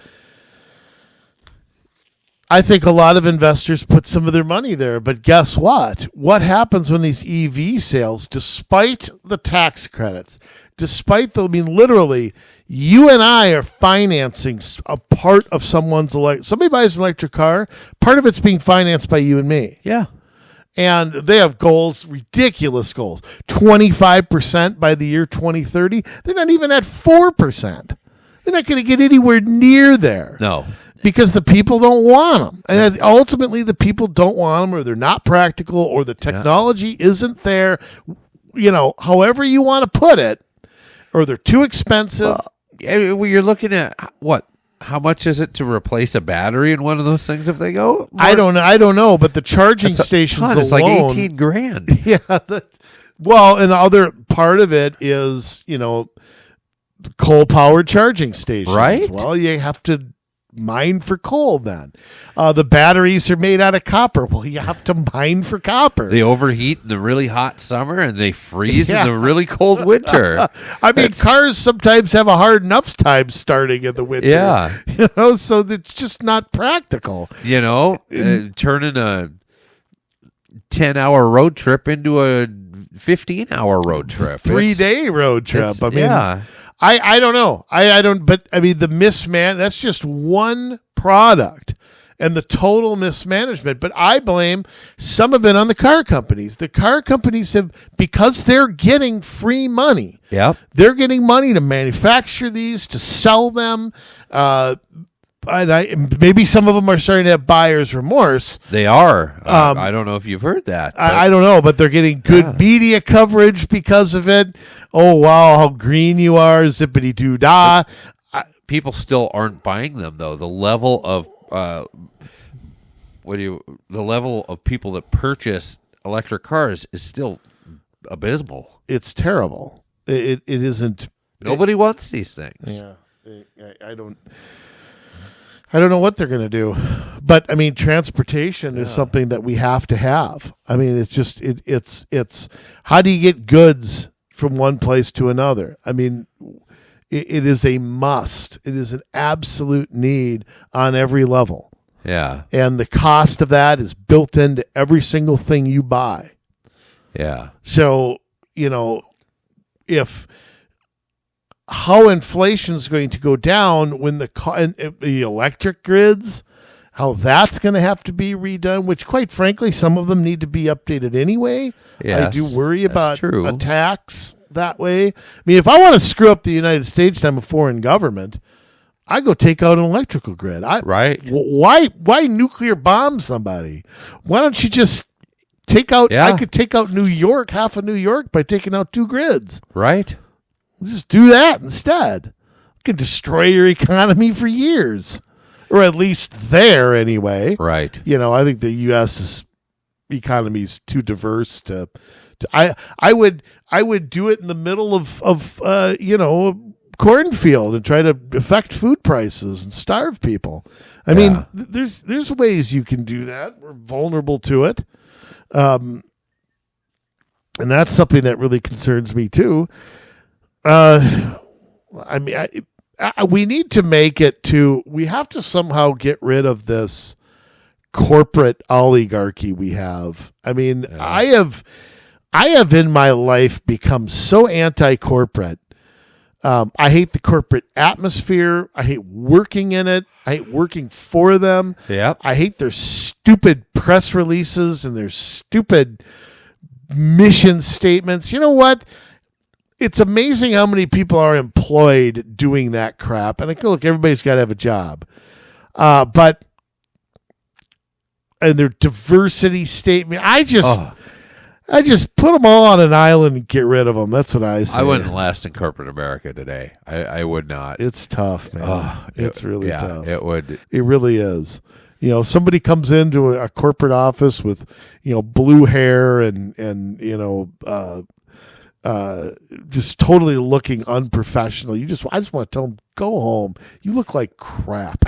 I think a lot of investors put some of their money there, but guess what? What happens when these EV sales, despite the tax credits, literally, you and I are financing a part of somebody buys an electric car, part of it's being financed by you and me. Yeah. And they have goals, ridiculous goals, 25% by the year 2030. They're not even at 4%. They're not going to get anywhere near there. No. Because the people don't want them. And ultimately, the people don't want them, or they're not practical, or the technology isn't there, however you want to put it, or they're too expensive. Well, you're looking at what? How much is it to replace a battery in one of those things if they go? I don't know, but the charging stations alone. It's like $18,000. Yeah. And the other part of it is, coal-powered charging stations. Right. Well, you have to mine for coal then. The batteries are made out of copper. Well, you have to mine for copper. They overheat in the really hot summer and they freeze in the really cold winter. I mean, cars sometimes have a hard enough time starting in the winter. Yeah. So it's just not practical. Turning a 10-hour road trip into a 15-hour road trip. 3-day road trip. I mean, yeah. I don't know. I don't, but I mean, that's just one product and the total mismanagement. But I blame some of it on the car companies. The car companies because they're getting free money. Yep. They're getting money to manufacture these, to sell them. And maybe some of them are starting to have buyer's remorse. They are. I don't know if you've heard that. I don't know, but they're getting good media coverage because of it. Oh, wow, how green you are, zippity-doo-dah. People still aren't buying them, though. The level of people that purchase electric cars is still abysmal. It's terrible. It isn't. Nobody wants these things. Yeah, I don't know what they're going to do, but I mean, transportation is something that we have to have. I mean, it's just it's how do you get goods from one place to another? I mean, it is a must. It is an absolute need on every level. Yeah, and the cost of that is built into every single thing you buy. Yeah. So if how inflation's going to go down when the electric grids, how that's going to have to be redone, which quite frankly, some of them need to be updated anyway. Yes, I do worry about true. a tax that way. I mean, if I want to screw up the United States and I'm a foreign government, I go take out an electrical grid. Right. Why nuclear bomb somebody? Why don't you just take out, I could take out New York, half of New York by taking out 2 grids. Right. Just do that instead. It could destroy your economy for years, or at least there anyway. Right. I think the U.S.'s economy is too diverse to I would do it in the middle of cornfield and try to affect food prices and starve people. I mean, there's ways you can do that. We're vulnerable to it, and that's something that really concerns me too. I mean, we need to make it to. We have to somehow get rid of this corporate oligarchy we have. I mean, I have in my life become so anti-corporate. I hate the corporate atmosphere. I hate working in it. I hate working for them. Yep. I hate their stupid press releases and their stupid mission statements. You know what? It's amazing how many people are employed doing that crap. And look, everybody's got to have a job. But and their diversity statement, I just put them all on an island and get rid of them. That's what I say. I wouldn't last in corporate America today. I would not. It's tough, man. It's really tough. It would. It really is. Somebody comes into a corporate office with, blue hair and just totally looking unprofessional. I just want to tell them, go home. You look like crap.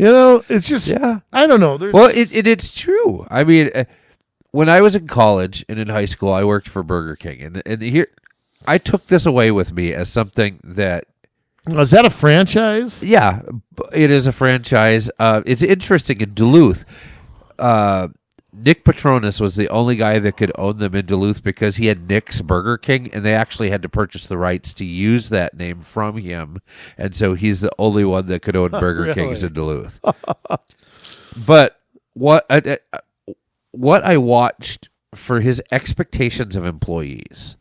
It's just, I don't know. It's true. I mean, when I was in college and in high school, I worked for Burger King, and here I took this away with me as something that. Is that a franchise? Yeah, it is a franchise. It's interesting in Duluth. Nick Petronas was the only guy that could own them in Duluth because he had Nick's Burger King, and they actually had to purchase the rights to use that name from him, and so he's the only one that could own Burger Kings in Duluth. But what I watched for his expectations of employees,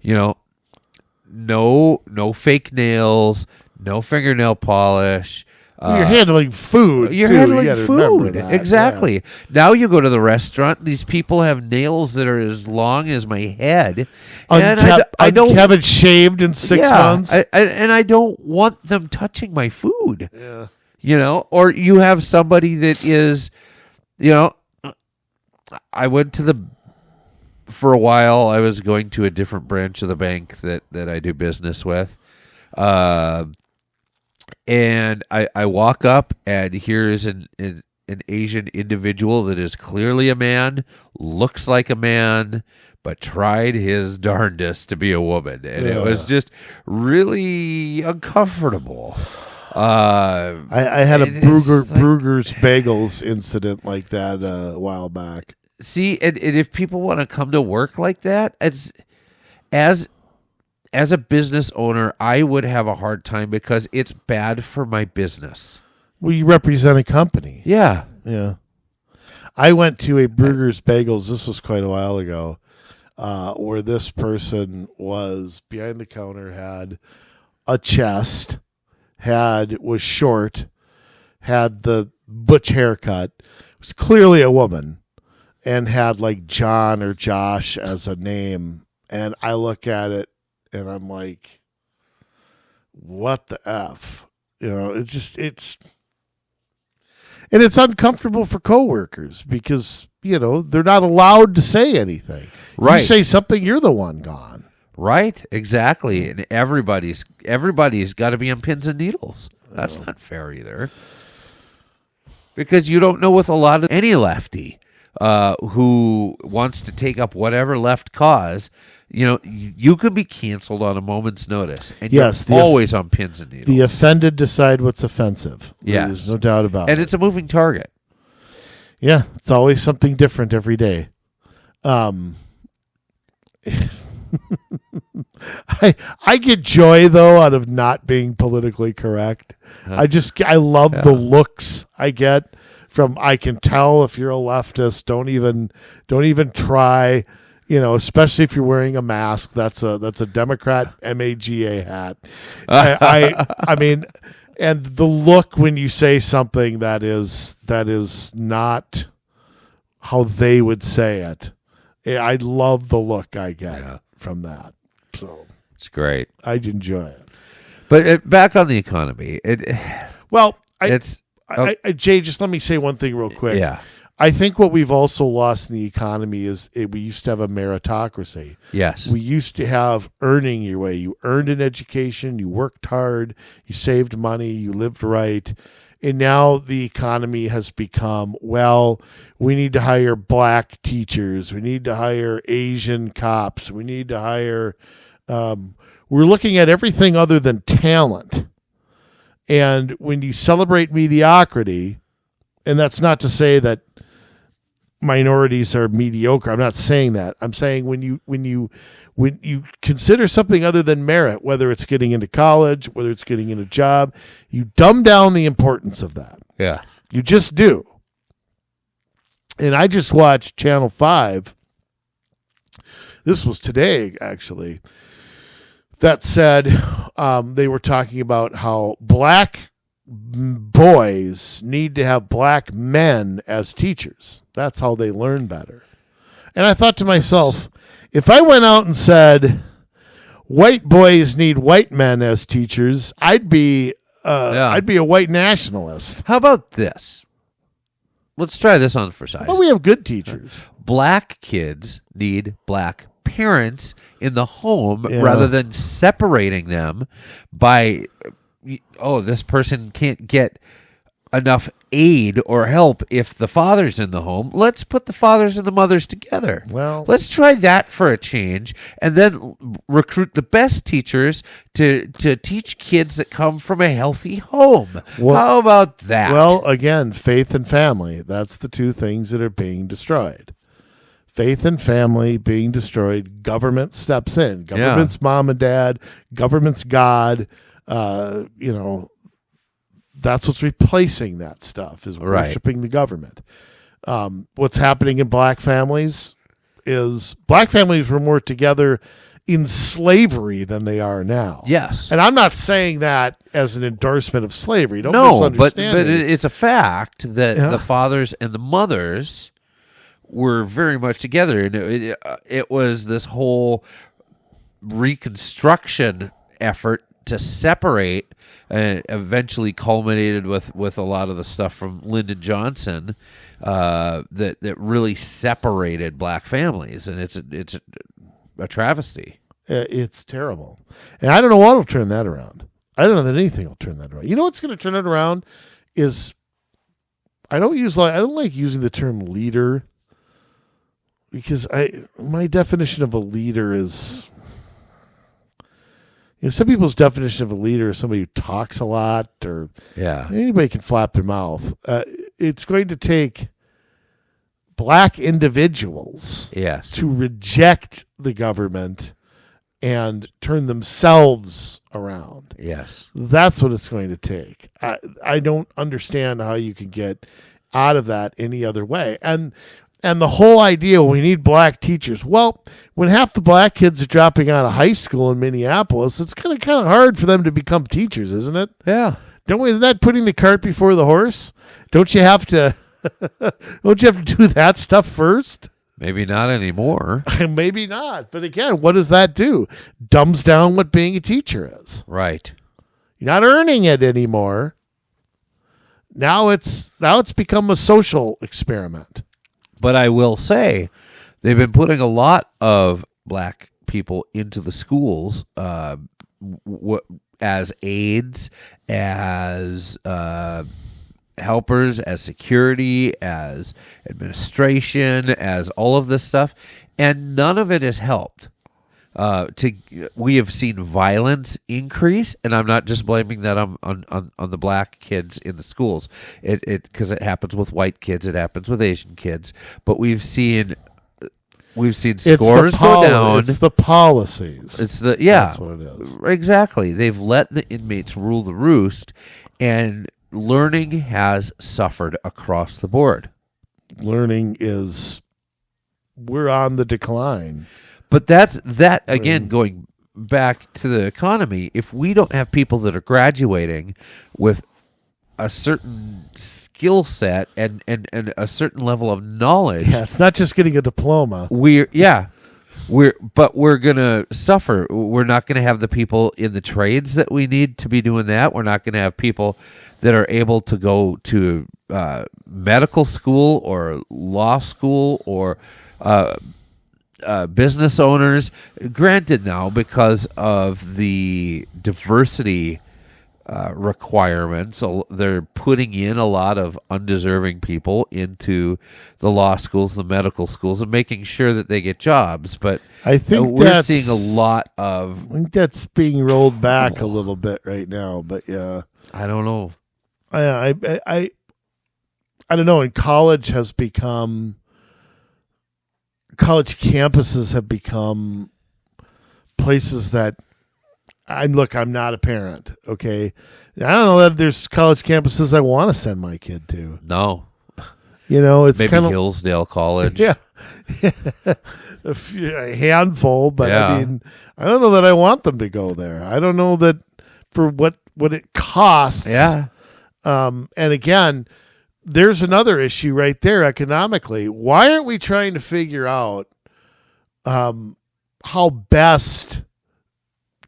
no fake nails, no fingernail polish. You're handling food. You're too. handling You food. that. Exactly. Yeah. Now you go to the restaurant, these people have nails that are as long as my head. And I don't haven't shaved in 6 months. I don't want them touching my food. Yeah. Or you have somebody that is, I went to for a while, I was going to a different branch of the bank that I do business with. And I walk up, and here's an Asian individual that is clearly a man, looks like a man, but tried his darndest to be a woman. And it was just really uncomfortable. I had a Bruegger's Bagels incident like that a while back. See, and if people want to come to work like that, as a business owner, I would have a hard time because it's bad for my business. Well, you represent a company. Yeah. Yeah. I went to a Bruegger's Bagels, this was quite a while ago, where this person was behind the counter, had a chest, was short, had the butch haircut, was clearly a woman, and had like John or Josh as a name. And I look at it, and I'm like, what the F? It's uncomfortable for coworkers because, they're not allowed to say anything. Right. You say something, you're the one gone. Right, exactly. And everybody's got to be on pins and needles. That's not fair either. Because you don't know with a lot of any lefty who wants to take up whatever left cause, you could be canceled on a moment's notice, and you're always on pins and needles. The offended decide what's offensive. Yes. There's no doubt about it. And it's a moving target. Yeah, it's always something different every day. I get joy, though, out of not being politically correct. I love the looks I get from, I can tell if you're a leftist. Don't even try. Especially if you're wearing a mask, that's a Democrat MAGA hat. I mean, and the look when you say something that is not how they would say it. I love the look I get from that. So it's great. I enjoy it. But back on the economy, Jay, just let me say one thing real quick. Yeah. I think what we've also lost in the economy is we used to have a meritocracy. Yes. We used to have earning your way. You earned an education, you worked hard, you saved money, you lived right. And now the economy has become, we need to hire black teachers. We need to hire Asian cops. We need to hire, we're looking at everything other than talent. And when you celebrate mediocrity, and that's not to say that minorities are mediocre. I'm not saying that. I'm saying when you consider something other than merit, whether it's getting into college, whether it's getting in a job, you dumb down the importance of that. Yeah. You just do. And I just watched Channel 5. This was today, actually. That said, they were talking about how black boys need to have black men as teachers. That's how they learn better. And I thought to myself, if I went out and said white boys need white men as teachers, I'd be a white nationalist. How about this? Let's try this on for size. Well, we have good teachers. Black kids need black parents in the home rather than separating them by, this person can't get enough aid or help if the father's in the home. Let's put the fathers and the mothers together. Well, let's try that for a change, and then recruit the best teachers to teach kids that come from a healthy home. Well, how about that? Well, again, faith and family. That's the two things that are being destroyed. Faith and family being destroyed. Government steps in. Government's mom and dad. Government's God. That's what's replacing that stuff, is worshiping the government. What's happening in black families is black families were more together in slavery than they are now. Yes. And I'm not saying that as an endorsement of slavery. Don't misunderstand but me. it's a fact that the fathers and the mothers were very much together. And it was this whole reconstruction effort to separate, eventually culminated with a lot of the stuff from Lyndon Johnson that really separated black families, and it's a travesty. It's terrible, and I don't know what will turn that around. I don't know that anything will turn that around. You know what's going to turn it around is I don't like using the term leader, because my definition of a leader is. Some people's definition of a leader is somebody who talks a lot, or anybody can flap their mouth. It's going to take black individuals to reject the government and turn themselves around. Yes. That's what it's going to take. I don't understand how you can get out of that any other way. And the whole idea, we need black teachers. Well, when half the black kids are dropping out of high school in Minneapolis, it's kind of hard for them to become teachers, isn't it? Yeah. Isn't that putting the cart before the horse? Don't you have to do that stuff first? Maybe not anymore. Maybe not. But again, what does that do? Dumbs down what being a teacher is. Right. You're not earning it anymore. Now it's become a social experiment. But I will say, they've been putting a lot of black people into the schools as aides, as helpers, as security, as administration, as all of this stuff, and none of it has helped. We have seen violence increase, and I'm not just blaming that on the black kids in the schools. Because it happens with white kids, it happens with Asian kids, but we've seen scores go down. It's the policies. That's what it is. Exactly. They've let the inmates rule the roost, and learning has suffered across the board. We're on the decline. But that again, going back to the economy, if we don't have people that are graduating with a certain skill set and a certain level of knowledge. Yeah, it's not just getting a diploma. We're gonna suffer. We're not gonna have the people in the trades that we need to be doing that. We're not gonna have people that are able to go to medical school or law school or business owners. Granted, now because of the diversity requirements, so they're putting in a lot of undeserving people into the law schools, the medical schools, and making sure that they get jobs. But I think we're seeing a lot of. I think that's being rolled back a little bit right now. But yeah, I don't know. I don't know. And college campuses have become places that I'm not a parent, okay? I don't know that there's college campuses I want to send my kid to. No. It's maybe kind of Hillsdale College. Yeah. A handful, but yeah. I mean, I don't know that I want them to go there. I don't know that for what it costs. Yeah. And again, there's another issue right there economically. Why aren't we trying to figure out how best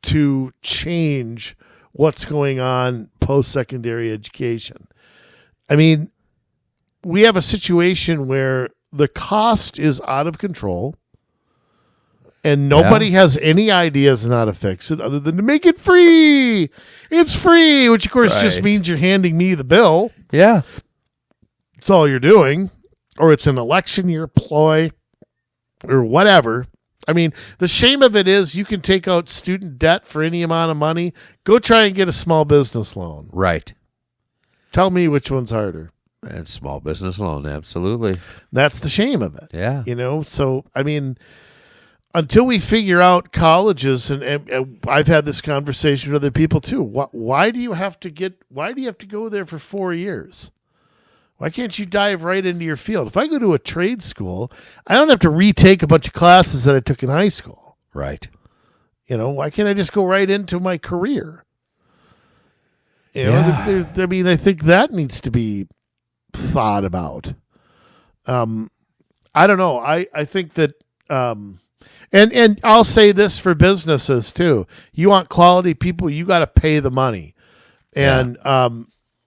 to change what's going on post-secondary education? I mean, we have a situation where the cost is out of control And nobody has any ideas on how to fix it other than to make it free. It's free, which of course just means you're handing me the bill. Yeah. That's all you're doing. Or it's an election year ploy or whatever. I mean, the shame of it is you can take out student debt for any amount of money. Go try and get a small business loan. Right. Tell me which one's harder. And small business loan, absolutely. That's the shame of it. Yeah. So, I mean, until we figure out colleges, and I've had this conversation with other people too. Why do you have to go there for 4 years? Why can't you dive right into your field? If I go to a trade school, I don't have to retake a bunch of classes that I took in high school. Right. Why can't I just go right into my career? Yeah. I think that needs to be thought about. I don't know. I think that, and I'll say this for businesses too. You want quality people, you got to pay the money. And,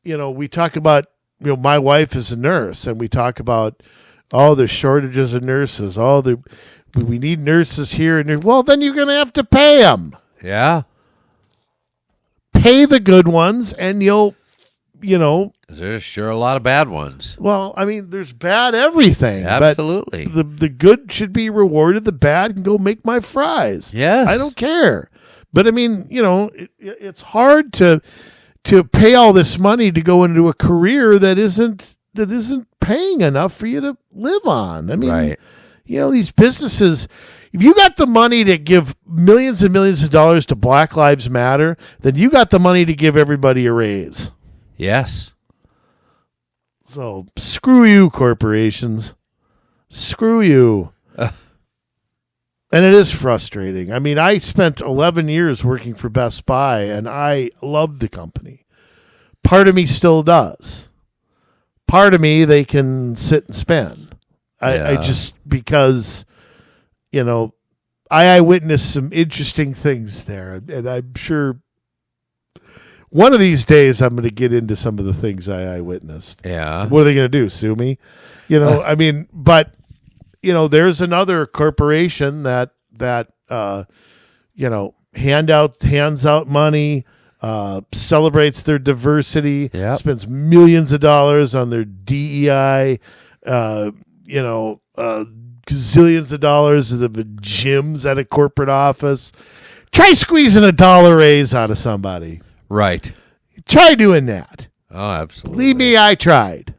we talk about, my wife is a nurse, and we talk about all the shortages of nurses, we need nurses here and there. Well, then you're going to have to pay them. Yeah. Pay the good ones, and you'll, There's sure a lot of bad ones. Well, I mean, there's bad everything. Absolutely. But the good should be rewarded. The bad can go make my fries. Yes. I don't care. But I mean, it's hard to pay all this money to go into a career that isn't paying enough for you to live on. I mean, right. These businesses, if you got the money to give millions and millions of dollars to Black Lives Matter, then you got the money to give everybody a raise. Yes. So screw you, corporations. Screw you. And it is frustrating. I mean, I spent 11 years working for Best Buy, and I loved the company. Part of me still does. Part of me, they can sit and spend. I just, because, I witnessed some interesting things there. And I'm sure one of these days I'm going to get into some of the things I witnessed. Yeah. What are they going to do? Sue me? I mean, but, there's another corporation that hands out money, celebrates their diversity, spends millions of dollars on their DEI, gazillions of dollars of gyms at a corporate office. Try squeezing $1 raise out of somebody. Right. Try doing that. Oh, absolutely. Believe me, I tried.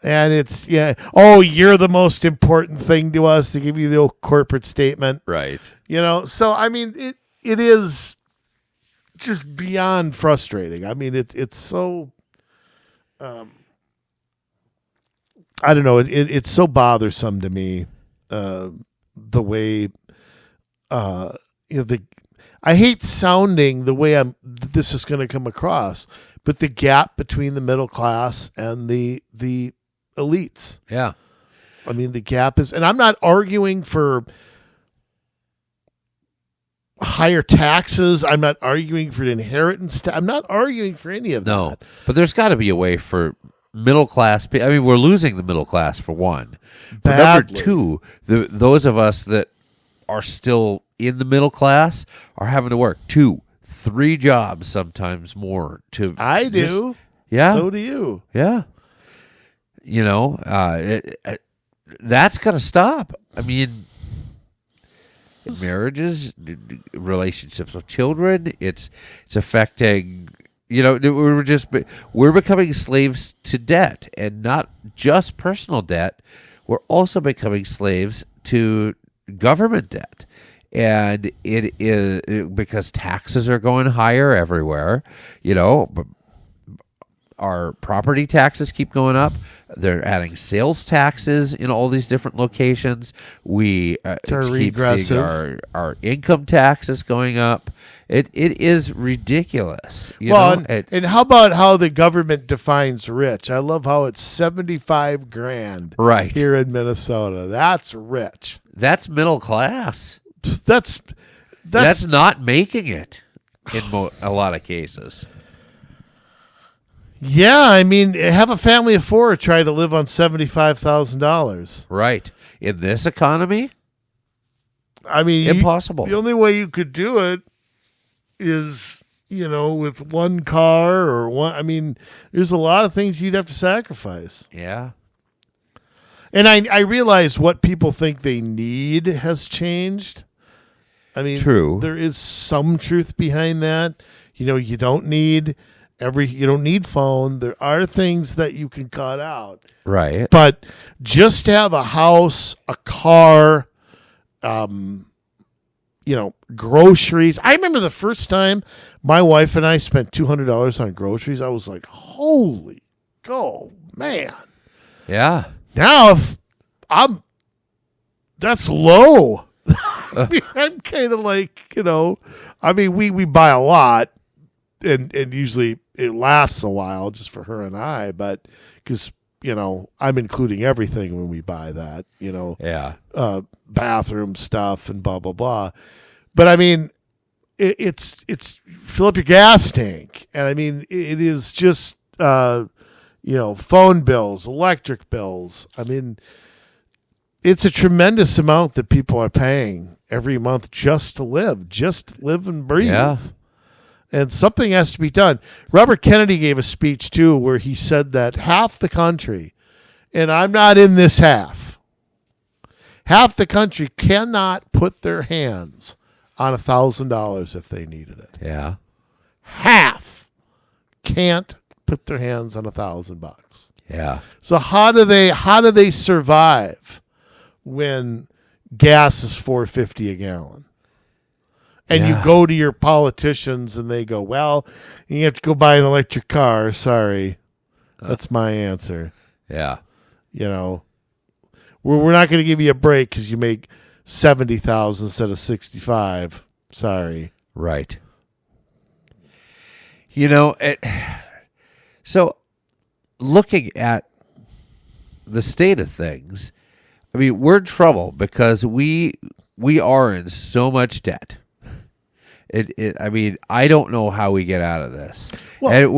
And it's, you're the most important thing to us, to give you the old corporate statement. Right. So, I mean, it is just beyond frustrating. I mean, it's so, I don't know, it's so bothersome to me, the way, I hate sounding the way this is going to come across, but the gap between the middle class and the elites. Yeah. I mean, the gap is, and I'm not arguing for higher taxes. I'm not arguing for inheritance. I'm not arguing for any of that. No, but there's got to be a way for middle class. I mean, we're losing the middle class for one. But number two, those of us that are still in the middle class are having to work 2, 3 jobs, sometimes more. I do. Yeah. So do you. Yeah. That's got to stop. I mean, marriages, relationships with children, it's affecting, we're becoming slaves to debt, and not just personal debt. We're also becoming slaves to government debt. And it is because taxes are going higher everywhere. Our property taxes keep going up. They're adding sales taxes in all these different locations. We keep seeing our income taxes going up. It is ridiculous. And how about how the government defines rich? I love how it's $75,000 right here in Minnesota. That's rich. That's middle class. That's not making it in a lot of cases. Yeah, I mean, have a family of 4 try to live on $75,000. Right. In this economy? I mean, Impossible. The only way you could do it is, with one car or one. I mean, there's a lot of things you'd have to sacrifice. Yeah. And I realize what people think they need has changed. I mean, True. There is some truth behind that. You don't need phone. There are things that you can cut out. Right. But just to have a house, a car, groceries. I remember the first time my wife and I spent $200 on groceries. I was like, holy, man. Yeah. Now, that's low. I'm kind of like, we buy a lot and usually it lasts a while just for her and I, but because, I'm including everything when we buy that, Yeah. Bathroom stuff and blah, blah, blah. But I mean, it's fill up your gas tank. And I mean, it is just, phone bills, electric bills. I mean, it's a tremendous amount that people are paying every month just to live and breathe. Yeah. And something has to be done. Robert Kennedy gave a speech, too, where he said that half the country, and I'm not in this half the country cannot put their hands on $1,000 if they needed it. Yeah. Half can't put their hands on $1,000. Yeah. So how do they survive when gas is $4.50 a gallon? And you go to your politicians and they go, well, you have to go buy an electric car. Sorry. That's my answer. Yeah. We're not going to give you a break because you make 70,000 instead of 65. Sorry. Right. So looking at the state of things, I mean, we're in trouble because we are in so much debt. I mean, I don't know how we get out of this. Well, and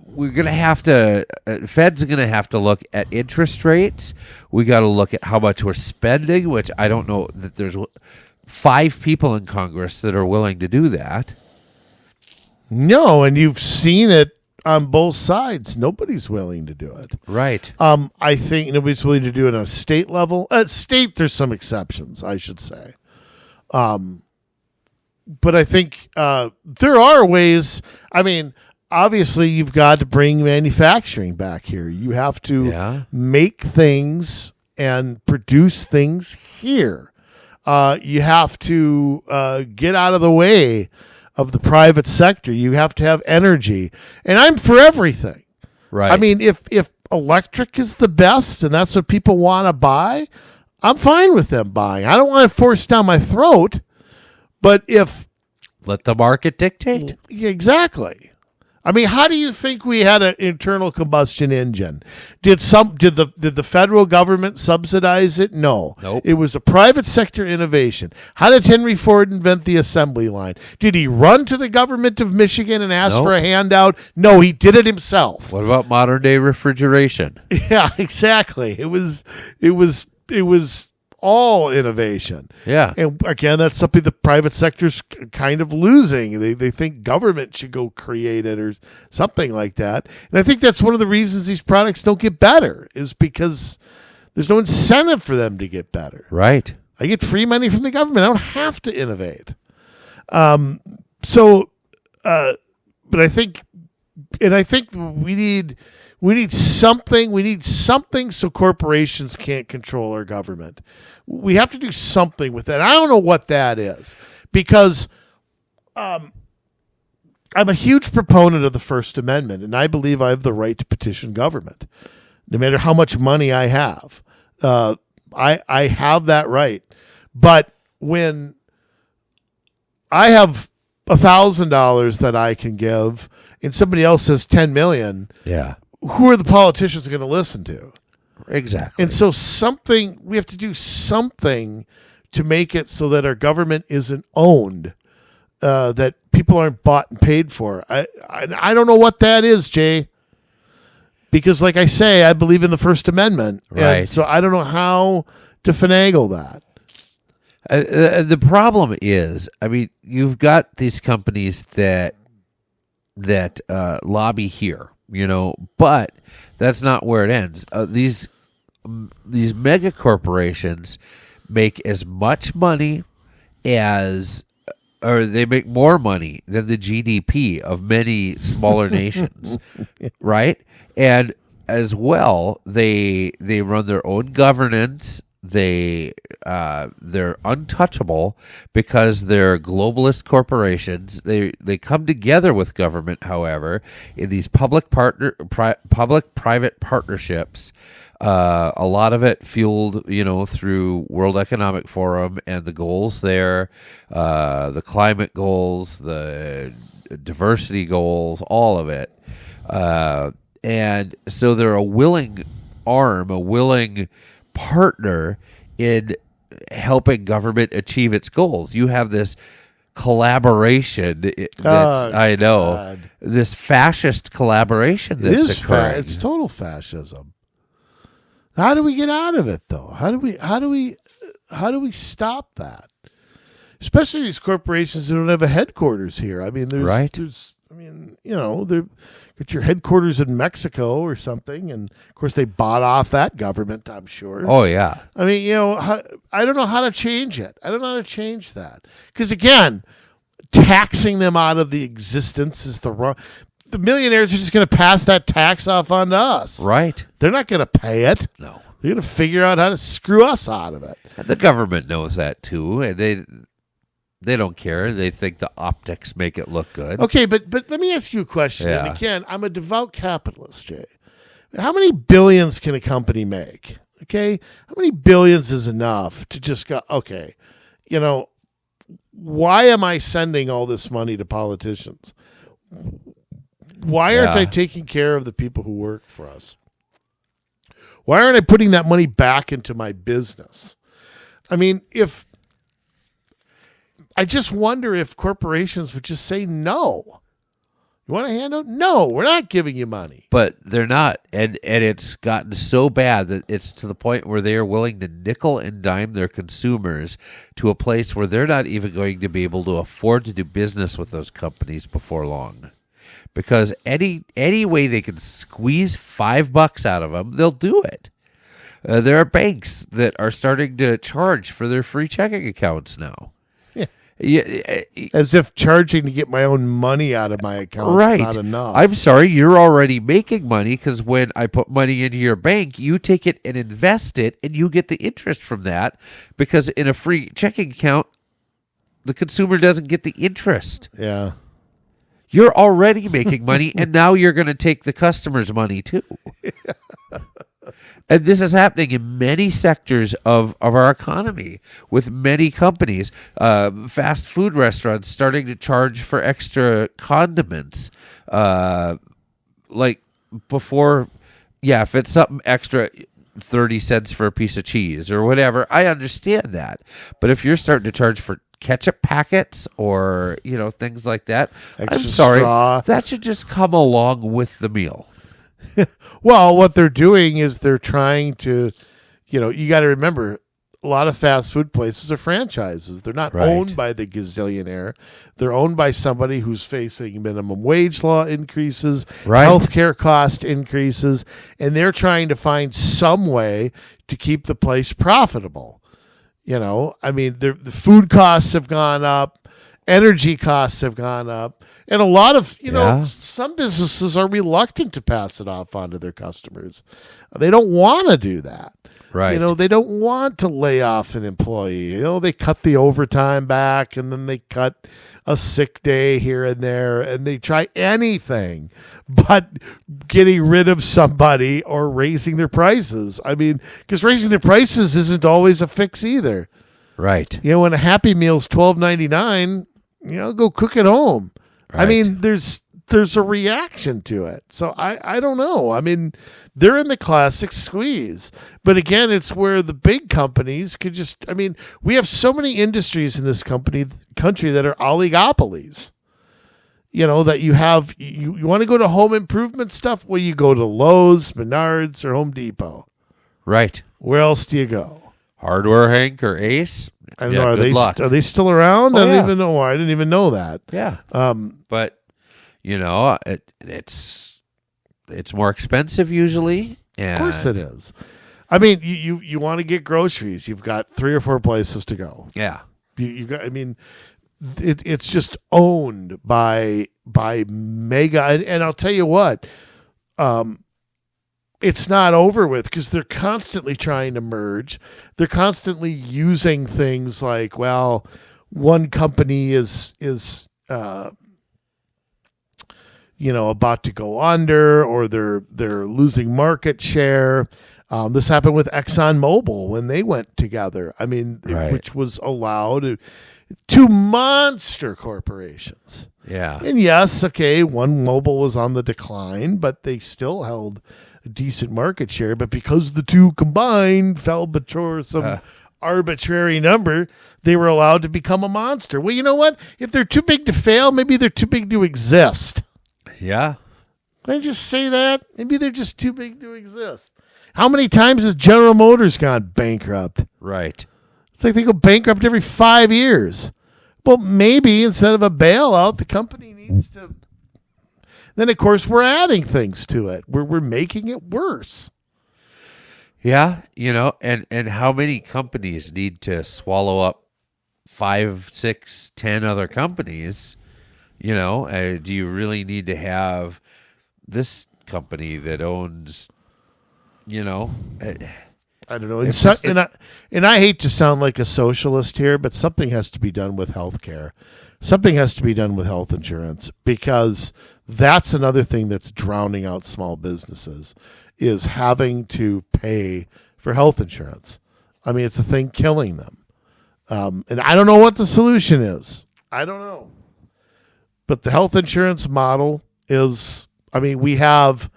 we're going to have to, Fed's going to have to look at interest rates. We got to look at how much we're spending, which I don't know that there's 5 people in Congress that are willing to do that. No, and you've seen it on both sides. Nobody's willing to do it. Right. I think nobody's willing to do it on a state level. At state, there's some exceptions, I should say. But I think there are ways. I mean, obviously, you've got to bring manufacturing back here. You have to make things and produce things here. You have to get out of the way of the private sector. You have to have energy. And I'm for everything. Right. I mean, if electric is the best and that's what people want to buy, I'm fine with them buying. I don't want it forced down my throat. But let the market dictate. Exactly. I mean, how do you think we had an internal combustion engine? Did the federal government subsidize it? No. Nope. It was a private sector innovation. How did Henry Ford invent the assembly line? Did he run to the government of Michigan and ask for a handout? No, he did it himself. What about modern day refrigeration? Yeah, exactly. It was all innovation. Yeah. And again, that's something the private sector's kind of losing. They think government should go create it or something like that. And I think that's one of the reasons these products don't get better is because there's no incentive for them to get better. Right. I get free money from the government. I don't have to innovate. But I think we need something so corporations can't control our government. We have to do something with that. I don't know what that is because I'm a huge proponent of the First Amendment, and I believe I have the right to petition government, no matter how much money I have. I have that right. But when I have $1,000 that I can give and somebody else has $10 million, who are the politicians going to listen to? Exactly. And so we have to do something to make it so that our government isn't owned, that people aren't bought and paid for. I don't know what that is, Jay, because like I say, I believe in the First Amendment. Right. And so I don't know how to finagle that. The problem is, I mean, you've got these companies that lobby here, but that's not where it ends. These mega corporations make as much money or they make more money than the GDP of many smaller nations, right? And as well, they run their own governance. They're untouchable because they're globalist corporations. They come together with government, however, in these public-private partnerships. A lot of it fueled, through World Economic Forum and the goals there, the climate goals, the diversity goals, all of it. And so they're a willing arm, a willing partner in helping government achieve its goals. You have this collaboration this fascist collaboration that's occurring. It's total fascism. How do we get out of it, though? How do we stop that? Especially these corporations that don't have a headquarters here. I mean, there's they've got your headquarters in Mexico or something, and of course they bought off that government, I'm sure. Oh yeah. I mean, I don't know how to change it. I don't know how to change that because again, taxing them out of the existence is the wrong. The millionaires are just going to pass that tax off onto us. Right. They're not going to pay it. No. They're going to figure out how to screw us out of it. And the government knows that too, and they don't care. They think the optics make it look good. Okay, but let me ask you a question. Yeah. And again, I'm a devout capitalist, Jay. How many billions can a company make? Okay? How many billions is enough to just go, okay, why am I sending all this money to politicians? Why aren't I taking care of the people who work for us? Why aren't I putting that money back into my business? I mean, I just wonder if corporations would just say no. You want a handout? No, we're not giving you money. But they're not. And it's gotten so bad that it's to the point where they are willing to nickel and dime their consumers to a place where they're not even going to be able to afford to do business with those companies before long. Because any way they can squeeze $5 out of them, they'll do it. There are banks that are starting to charge for their free checking accounts now. Yeah, as if charging to get my own money out of my account is not enough. I'm sorry, you're already making money because when I put money into your bank, you take it and invest it, and you get the interest from that. Because in a free checking account, the consumer doesn't get the interest. Yeah. You're already making money, and now you're going to take the customer's money too. And this is happening in many sectors of our economy with many companies. Fast food restaurants starting to charge for extra condiments. Like before, if it's something extra, 30 cents for a piece of cheese or whatever, I understand that. But if you're starting to charge for ketchup packets or things like that, I'm sorry, that should just come along with the meal. Well, what they're doing is they're trying to, you got to remember, a lot of fast food places are franchises. They're not owned by the gazillionaire. They're owned by somebody who's facing minimum wage law increases, healthcare cost increases, and they're trying to find some way to keep the place profitable. I mean, the food costs have gone up, energy costs have gone up, and a lot of, some businesses are reluctant to pass it off onto their customers. They don't want to do that. Right. They don't want to lay off an employee. They cut the overtime back, and then they cut a sick day here and there, and they try anything but getting rid of somebody or raising their prices. I mean, because raising their prices isn't always a fix either. Right. When a Happy Meal's $12.99, go cook at home. Right. I mean, there's a reaction to it. So I don't know. I mean, they're in the classic squeeze. But again, it's where the big companies could just, we have so many industries in this country that are oligopolies. That you have, you want to go to home improvement stuff? Well, you go to Lowe's, Menards, or Home Depot. Right. Where else do you go? Hardware Hank or Ace. I don't know. Are they still around? Oh, I don't even know. I didn't even know that. Yeah. But it's more expensive usually. And of course it is. I mean, you want to get groceries. You've got 3 or 4 places to go. Yeah. You got. I mean, it's just owned by mega. And I'll tell you what, it's not over with because they're constantly trying to merge. They're constantly using things like, well, one company is about to go under, or they're losing market share. This happened with ExxonMobil when they went together. I mean, right. Which was allowed to monster corporations. Yeah. And yes, okay, one Mobil was on the decline, but they still held a decent market share. But because the two combined fell before some arbitrary number, they were allowed to become a monster. Well, you know what? If they're too big to fail, maybe they're too big to exist. Yeah. Can I just say that? Maybe they're just too big to exist. How many times has General Motors gone bankrupt? Right. It's like they go bankrupt every 5 years. Well, maybe instead of a bailout, the company needs to. Then, of course, we're adding things to it. We're making it worse. Yeah, and how many companies need to swallow up 5, 6, 10 other companies? Do you really need to have this company that owns? I don't know. And I hate to sound like a socialist here, but something has to be done with health care. Something has to be done with health insurance, because that's another thing that's drowning out small businesses, is having to pay for health insurance. I mean, it's a thing killing them. And I don't know what the solution is. I don't know. But the health insurance model is, we have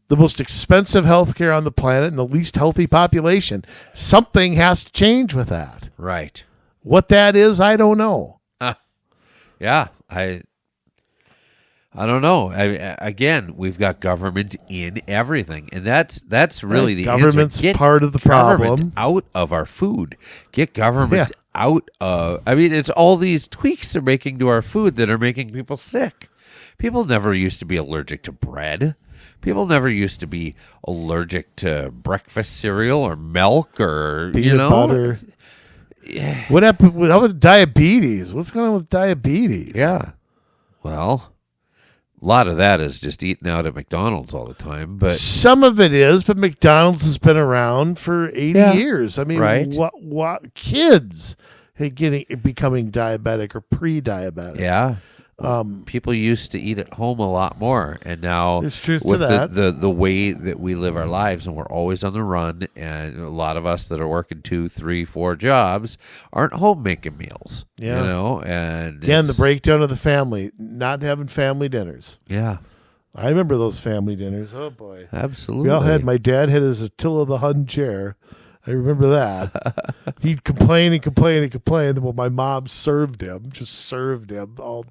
the most expensive healthcare on the planet and the least healthy population. Something has to change with that. Right. What that is, I don't know. Yeah, I don't know. Again, we've got government in everything, and that's really the government's answer. Part of the problem. Out of our food. Get government out of. It's all these tweaks they're making to our food that are making people sick. People never used to be allergic to bread. People never used to be allergic to breakfast cereal or milk or peanut butter. Yeah. What happened with diabetes? What's going on with diabetes? Yeah. Well, a lot of that is just eating out at McDonald's all the time, but some of it is. But McDonald's has been around for 80 years. right. What kids becoming diabetic or pre-diabetic? Yeah. People used to eat at home a lot more, and now there's truth with to that. the way that we live our lives, and we're always on the run, and a lot of us that are working 2, 3, 4 jobs aren't home making meals. Yeah. And again, the breakdown of the family, not having family dinners. Yeah. I remember those family dinners. Oh boy, absolutely. We all had. My dad had his Attila the Hun chair. I remember that. He'd complain and complain and complain. Well, my mom just served him all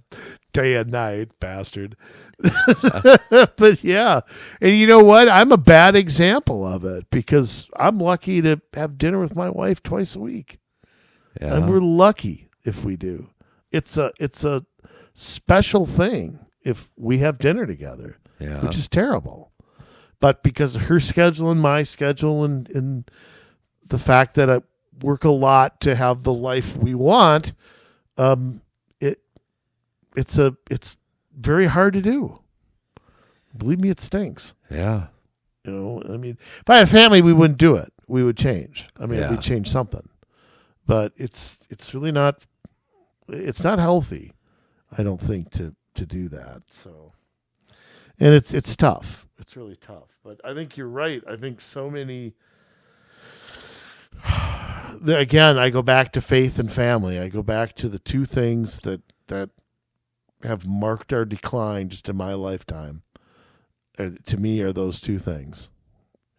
day and night, bastard. But yeah. And you know what? I'm a bad example of it, because I'm lucky to have dinner with my wife twice a week. Yeah. And we're lucky if we do. It's a special thing if we have dinner together, which is terrible. But because of her schedule and my schedule and the fact that I work a lot to have the life we want, it's very hard to do. Believe me, it stinks. Yeah. If I had a family, we wouldn't do it. We would change. We'd change something. But it's really not. It's not healthy, I don't think, to do that. So, and it's tough. It's really tough. But I think you're right. I think so many. Again, I go back to faith and family. I go back to the two things that have marked our decline just in my lifetime. To me, are those two things.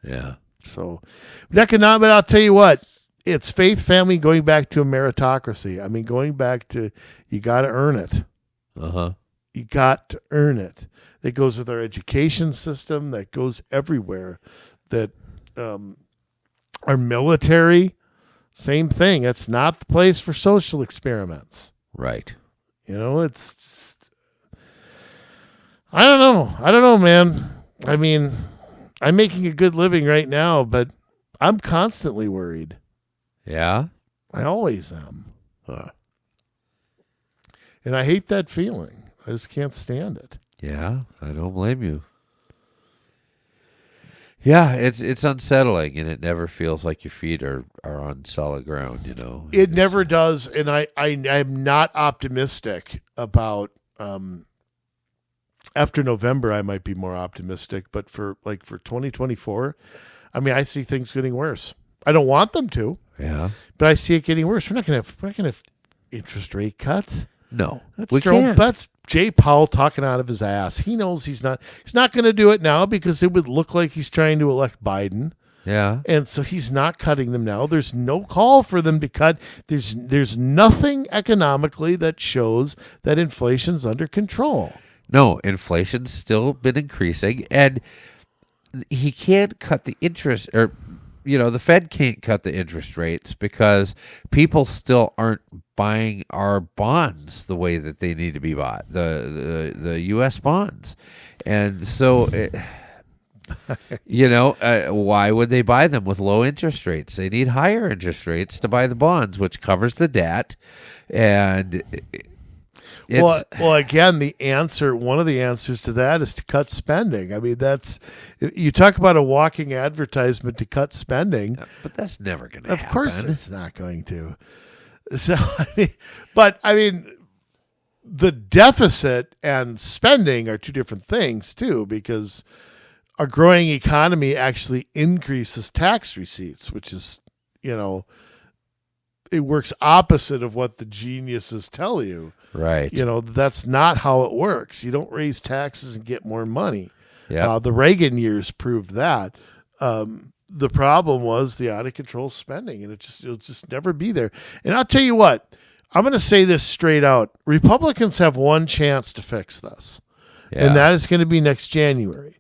Yeah. So, but I'll tell you what, it's faith, family, going back to a meritocracy. Going back to, you got to earn it. You got to earn it. That goes with our education system. That goes everywhere. That our military, Same thing. It's not the place for social experiments. Right. It's just, I don't know, man. I mean, I'm making a good living right now, but I'm constantly worried. Yeah? I always am. And I hate that feeling. I just can't stand it. Yeah, I don't blame you. Yeah, it's unsettling, and it never feels like your feet are on solid ground, It never does, and I'm not optimistic about after November I might be more optimistic, but for 2024, I mean, I see things getting worse. I don't want them to. Yeah. But I see it getting worse. We're not going to have interest rate cuts. No. That's Jay Powell talking out of his ass. He knows he's not going to do it now because it would look like he's trying to elect Biden. Yeah. And so he's not cutting them now. There's no call for them to cut. There's nothing economically that shows that inflation's under control. No, inflation's still been increasing, and he can't cut the interest, or the Fed can't cut the interest rates because people still aren't buying our bonds the way that they need to be bought, the U.S. bonds. And so, why would they buy them with low interest rates? They need higher interest rates to buy the bonds, which covers the debt. And well, again, one of the answers to that is to cut spending. I mean, you talk about a walking advertisement to cut spending. But that's never going to happen. Of course it's not going to. So, I mean, the deficit and spending are two different things, too, because a growing economy actually increases tax receipts, which is, it works opposite of what the geniuses tell you. Right. That's not how it works. You don't raise taxes and get more money. Yeah. The Reagan years proved that. The problem was the out of control spending, and it'll just never be there. And I'll tell you what, I'm going to say this straight out. Republicans have one chance to fix this, and that is going to be next January,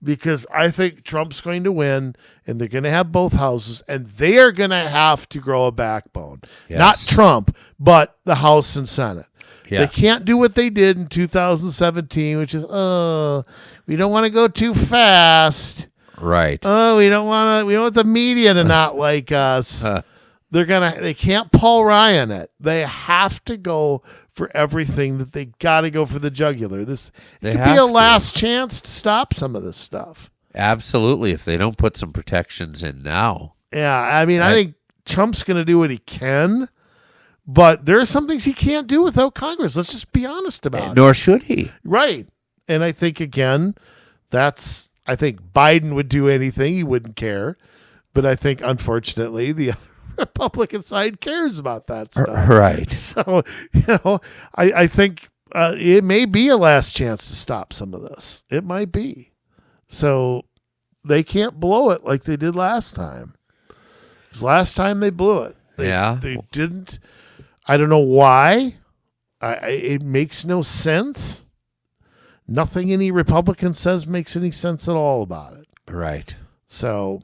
because I think Trump's going to win, and they're going to have both houses, and they are going to have to grow a backbone. Yes. Not Trump, but the House and Senate. Yes. They can't do what they did in 2017, which is, we don't want to go too fast. Right. Oh, we don't want the media to not like us. They can't Paul Ryan it. They have to go for everything that they got to go for the jugular. This could be a last chance to stop some of this stuff. Absolutely. If they don't put some protections in now. Yeah. I mean, I think Trump's going to do what he can, but there are some things he can't do without Congress. Let's just be honest about it. Nor should he. Right. And I think, again, I think Biden would do anything. He wouldn't care. But I think, unfortunately, the Republican side cares about that stuff. Right. So, I think it may be a last chance to stop some of this. It might be. So they can't blow it like they did last time. Because last time they blew it. They didn't. I don't know why. It makes no sense. Nothing any Republican says makes any sense at all about it. Right. So,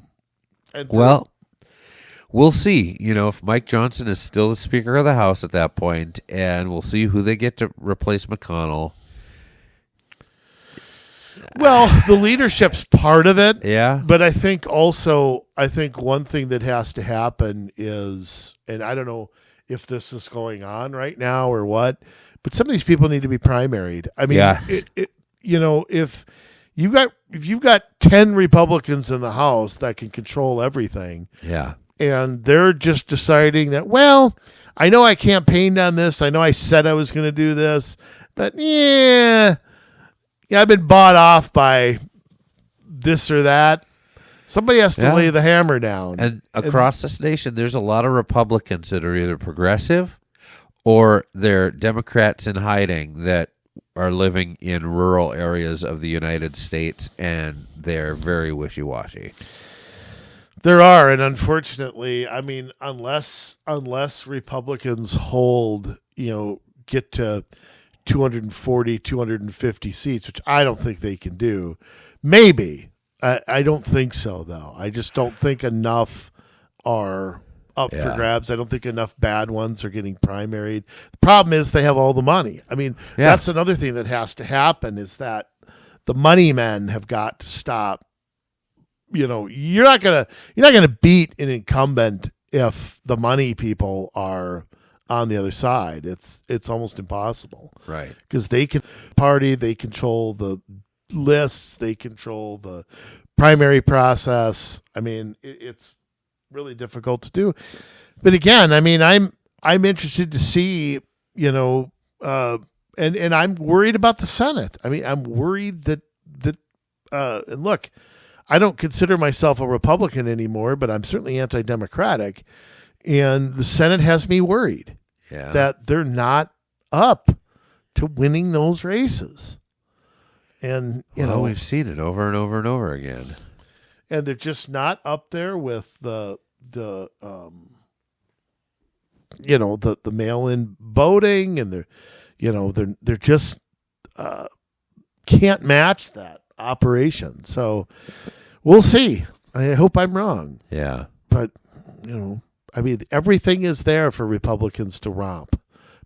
well, we'll see. If Mike Johnson is still the Speaker of the House at that point, and we'll see who they get to replace McConnell. Well, the leadership's part of it. Yeah. But I think one thing that has to happen is, and I don't know if this is going on right now or what, but some of these people need to be primaried. I mean, if you've got 10 Republicans in the House that can control everything, and they're just deciding that, well, I know I campaigned on this, I know I said I was going to do this, but I've been bought off by this or that. Somebody has to lay the hammer down. And across this nation, there's a lot of Republicans that are either progressive or they're Democrats in hiding that are living in rural areas of the United States, and they're very wishy-washy. There are, and unfortunately, I mean, unless Republicans get to 240, 250 seats, which I don't think they can do, maybe. I don't think so, though. I just don't think enough are up for grabs. I don't think enough bad ones are getting primaried. The problem is they have all the money. I mean, that's another thing that has to happen is that the money men have got to stop. You know, you're not gonna beat an incumbent if the money people are on the other side. It's almost impossible, right? Because they can party, they control the lists, they control the primary process. I mean, it's really difficult to do. But again, I mean, I'm interested to see, you know, and I'm worried about the Senate. I mean, I'm worried that and look, I don't consider myself a Republican anymore, but I'm certainly anti-democratic, and the Senate has me worried that they're not up to winning those races. And you know, we've seen it over and over and over again. And they're just not up there with the mail-in voting, and they're just can't match that operation. So we'll see. I hope I'm wrong. Yeah. But I mean, everything is there for Republicans to romp.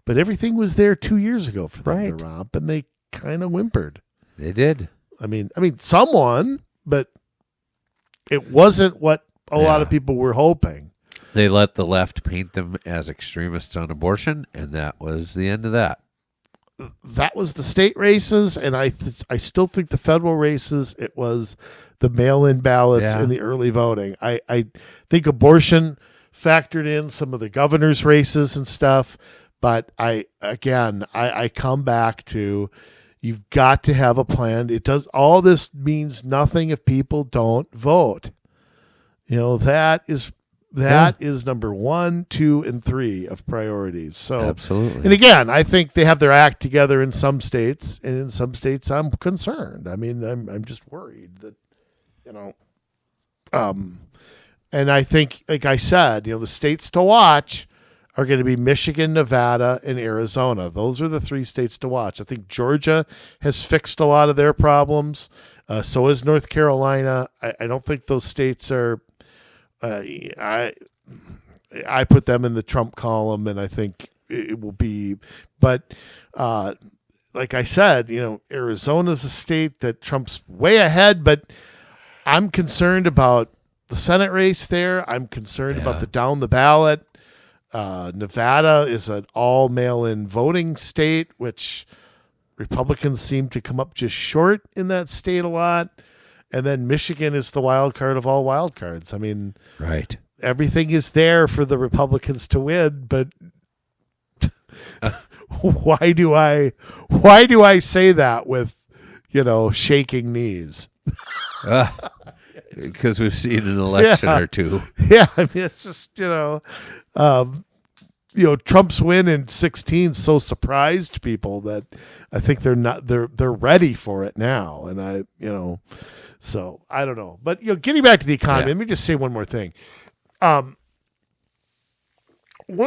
But everything was there 2 years ago for them to romp, and they kind of whimpered. They did. I mean, someone, but it wasn't what a lot of people were hoping. They let the left paint them as extremists on abortion, and that was the end of that. That was the state races, and I still think the federal races, it was the mail-in ballots and the early voting. I think abortion factored in some of the governor's races and stuff, but I come back to, you've got to have a plan. All this means nothing if people don't vote. You know, that is number 1, 2, and 3 of priorities. So absolutely. And again, I think they have their act together in some states, and in some states I'm concerned. I mean, I'm just worried that, and I think, like I said, the states to watch are going to be Michigan, Nevada, and Arizona. Those are the 3 states to watch. I think Georgia has fixed a lot of their problems. So is North Carolina. I don't think those states are. I put them in the Trump column, and I think it will be. But like I said, Arizona's a state that Trump's way ahead. But I'm concerned about the Senate race there. I'm concerned about the down the ballot. Nevada is an all mail-in voting state, which Republicans seem to come up just short in that state a lot. And then Michigan is the wild card of all wild cards. I mean, everything is there for the Republicans to win, but why do I say that with, shaking knees? Because we've seen an election or two. Yeah, I mean, it's just, Trump's win in 2016 so surprised people that I think they're ready for it now. And so I don't know. But, getting back to the economy, let me just say one more thing. One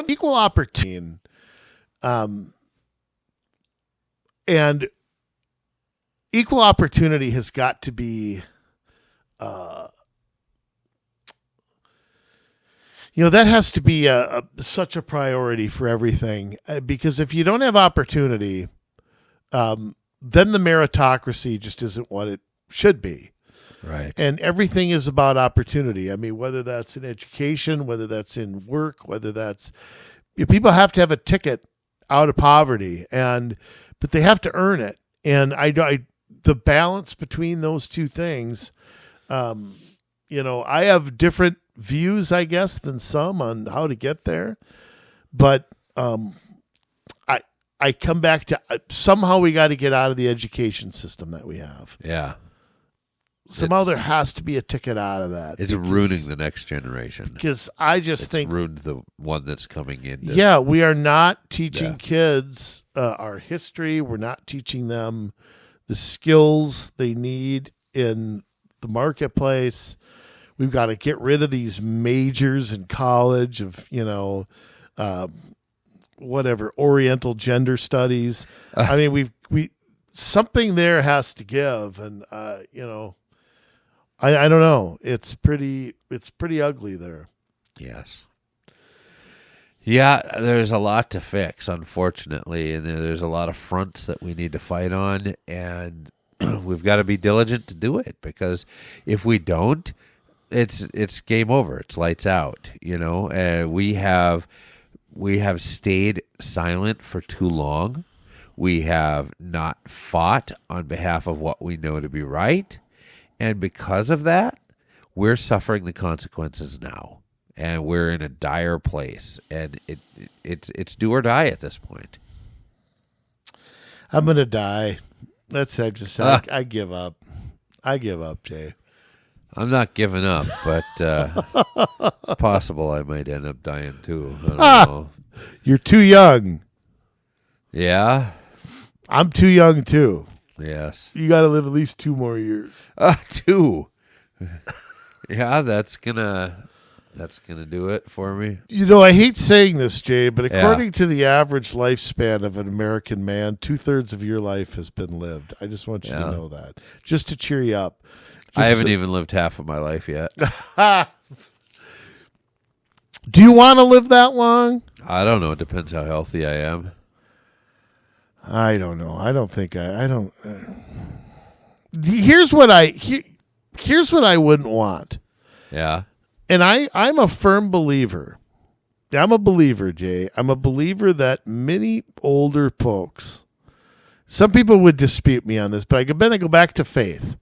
equal opportunity, and equal opportunity has got to be, that has to be such a priority for everything, because if you don't have opportunity, then the meritocracy just isn't what it should be. Right. And everything is about opportunity. I mean, whether that's in education, whether that's in work, whether that's, people have to have a ticket out of poverty, but they have to earn it. And the balance between those two things, I have different views, I guess, than some on how to get there. But I come back to somehow we got to get out of the education system that we have. Yeah. Somehow there has to be a ticket out of that. It's ruining the next generation. Because I just think it's ruined the one that's coming in. Yeah, we are not teaching kids our history. We're not teaching them the skills they need in the marketplace. We've got to get rid of these majors in college of, whatever, Oriental gender studies. I mean, we something there has to give, and I don't know. It's pretty ugly there. Yes. Yeah, there's a lot to fix, unfortunately, and there's a lot of fronts that we need to fight on, and we've got to be diligent to do it, because if we don't, it's game over. It's lights out. We have stayed silent for too long. We have not fought on behalf of what we know to be right, and because of that, we're suffering the consequences now. And we're in a dire place, and it's do or die at this point. I'm gonna die. I give up. I give up, Jay. I'm not giving up, but it's possible I might end up dying too. I don't know. You're too young. Yeah, I'm too young too. Yes, you got to live at least 2 more years. 2. Yeah, that's gonna do it for me. I hate saying this, Jay, but according to the average lifespan of an American man, 2/3 of your life has been lived. I just want you to know that. Just to cheer you up. I haven't even lived half of my life yet. Do you want to live that long? I don't know. It depends how healthy I am. I don't know. I don't think I don't. Here's what I wouldn't want. Yeah. And I'm a firm believer. I'm a believer, Jay. I'm a believer that many older folks, some people would dispute me on this, but I go back to faith.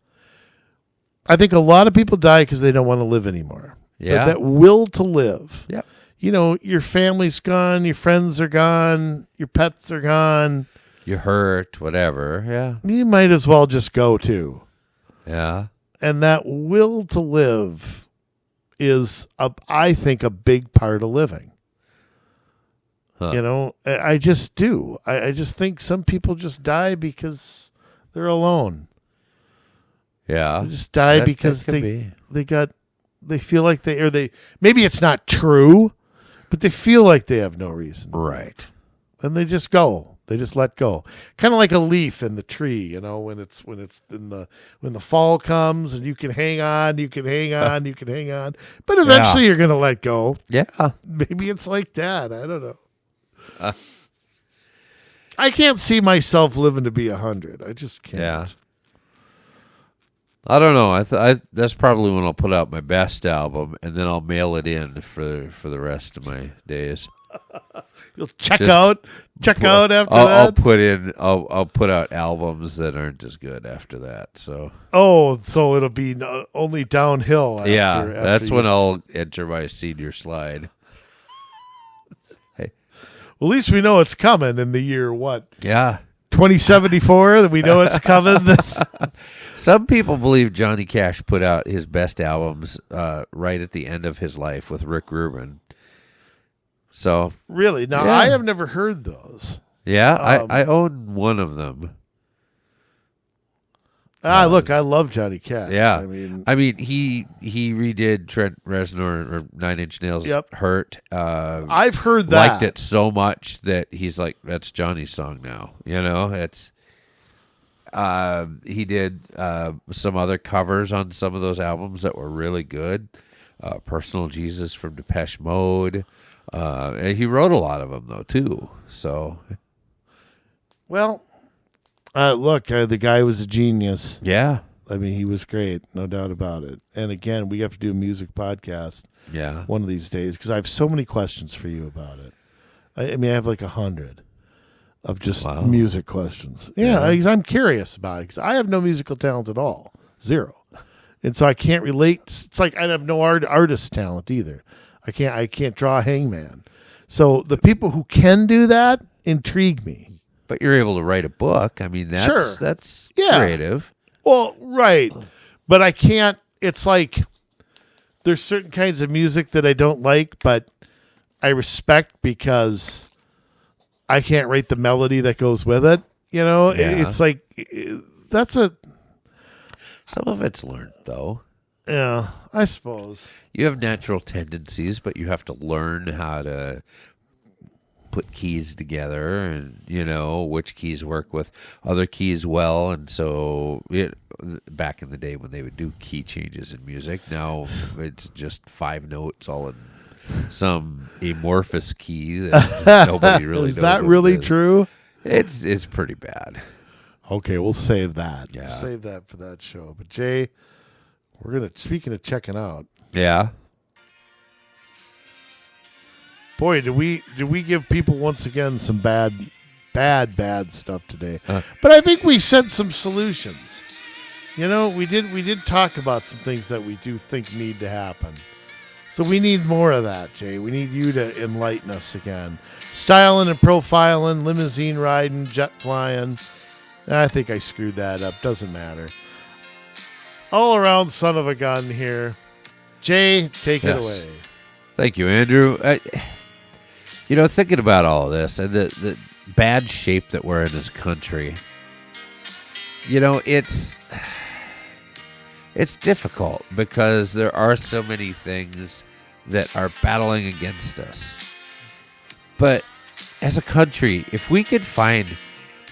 I think a lot of people die because they don't want to live anymore. Yeah. That will to live. Yep. Your family's gone, your friends are gone, your pets are gone. You're hurt, whatever. Yeah. You might as well just go too. Yeah. And that will to live is, I think, a big part of living. Huh. I just do. I just think some people just die because they're alone. Yeah. They just die because they feel like maybe it's not true, but they feel like they have no reason. Right. And they just go. They just let go. Kind of like a leaf in the tree, when the fall comes and you can hang on, you can hang on, you can hang on, but eventually you're going to let go. Yeah. Maybe it's like that. I don't know. I can't see myself living to be 100. I just can't. Yeah. I don't know. I that's probably when I'll put out my best album, and then I'll mail it in for the rest of my days. You'll check out after that. I'll put out albums that aren't as good after that. So so it'll be only downhill. That's when I'll enter my senior slide. Hey, well, at least we know it's coming in the year what? Yeah, 2074. That we know it's coming. Some people believe Johnny Cash put out his best albums right at the end of his life with Rick Rubin. So really, now I have never heard those. Yeah, I own one of them. Look, I love Johnny Cash. Yeah, I mean, he redid Trent Reznor or 9 Inch Nails' "Hurt." I've heard that. Liked it so much that he's like, "That's Johnny's song now." It's. He did some other covers on some of those albums that were really good. Personal Jesus from Depeche Mode. And he wrote a lot of them, though, too. So, well, look, the guy was a genius. Yeah. I mean, he was great, no doubt about it. And again, we have to do a music podcast one of these days because I have so many questions for you about it. I mean, I have like 100 of just music questions. Yeah, I'm curious about it because I have no musical talent at all. 0. And so I can't relate. It's like I have no artist talent either. I can't draw a hangman. So the people who can do that intrigue me. But you're able to write a book. I mean, that's creative. Well, right. But I can't. It's like there's certain kinds of music that I don't like, but I respect because I can't write the melody that goes with it. It's like some of it's learned, though. Yeah, I suppose. You have natural tendencies, but you have to learn how to put keys together and, which keys work with other keys well. And so back in the day when they would do key changes in music, now it's just 5 notes all in some amorphous key that nobody really knows. Is that really true? It's pretty bad. Okay, we'll save that. Yeah. Save that for that show. But Jay, speaking of checking out. Yeah. Boy, did we give people once again some bad stuff today. But I think we sent some solutions. We did talk about some things that we do think need to happen. So we need more of that, Jay. We need you to enlighten us again. Styling and profiling, limousine riding, jet flying. I think I screwed that up. Doesn't matter. All around son of a gun here. Jay, take it away. Thank you, Andrew. Thinking about all of this and the bad shape that we're in this country, it's difficult because there are so many things that are battling against us. But as a country, if we could find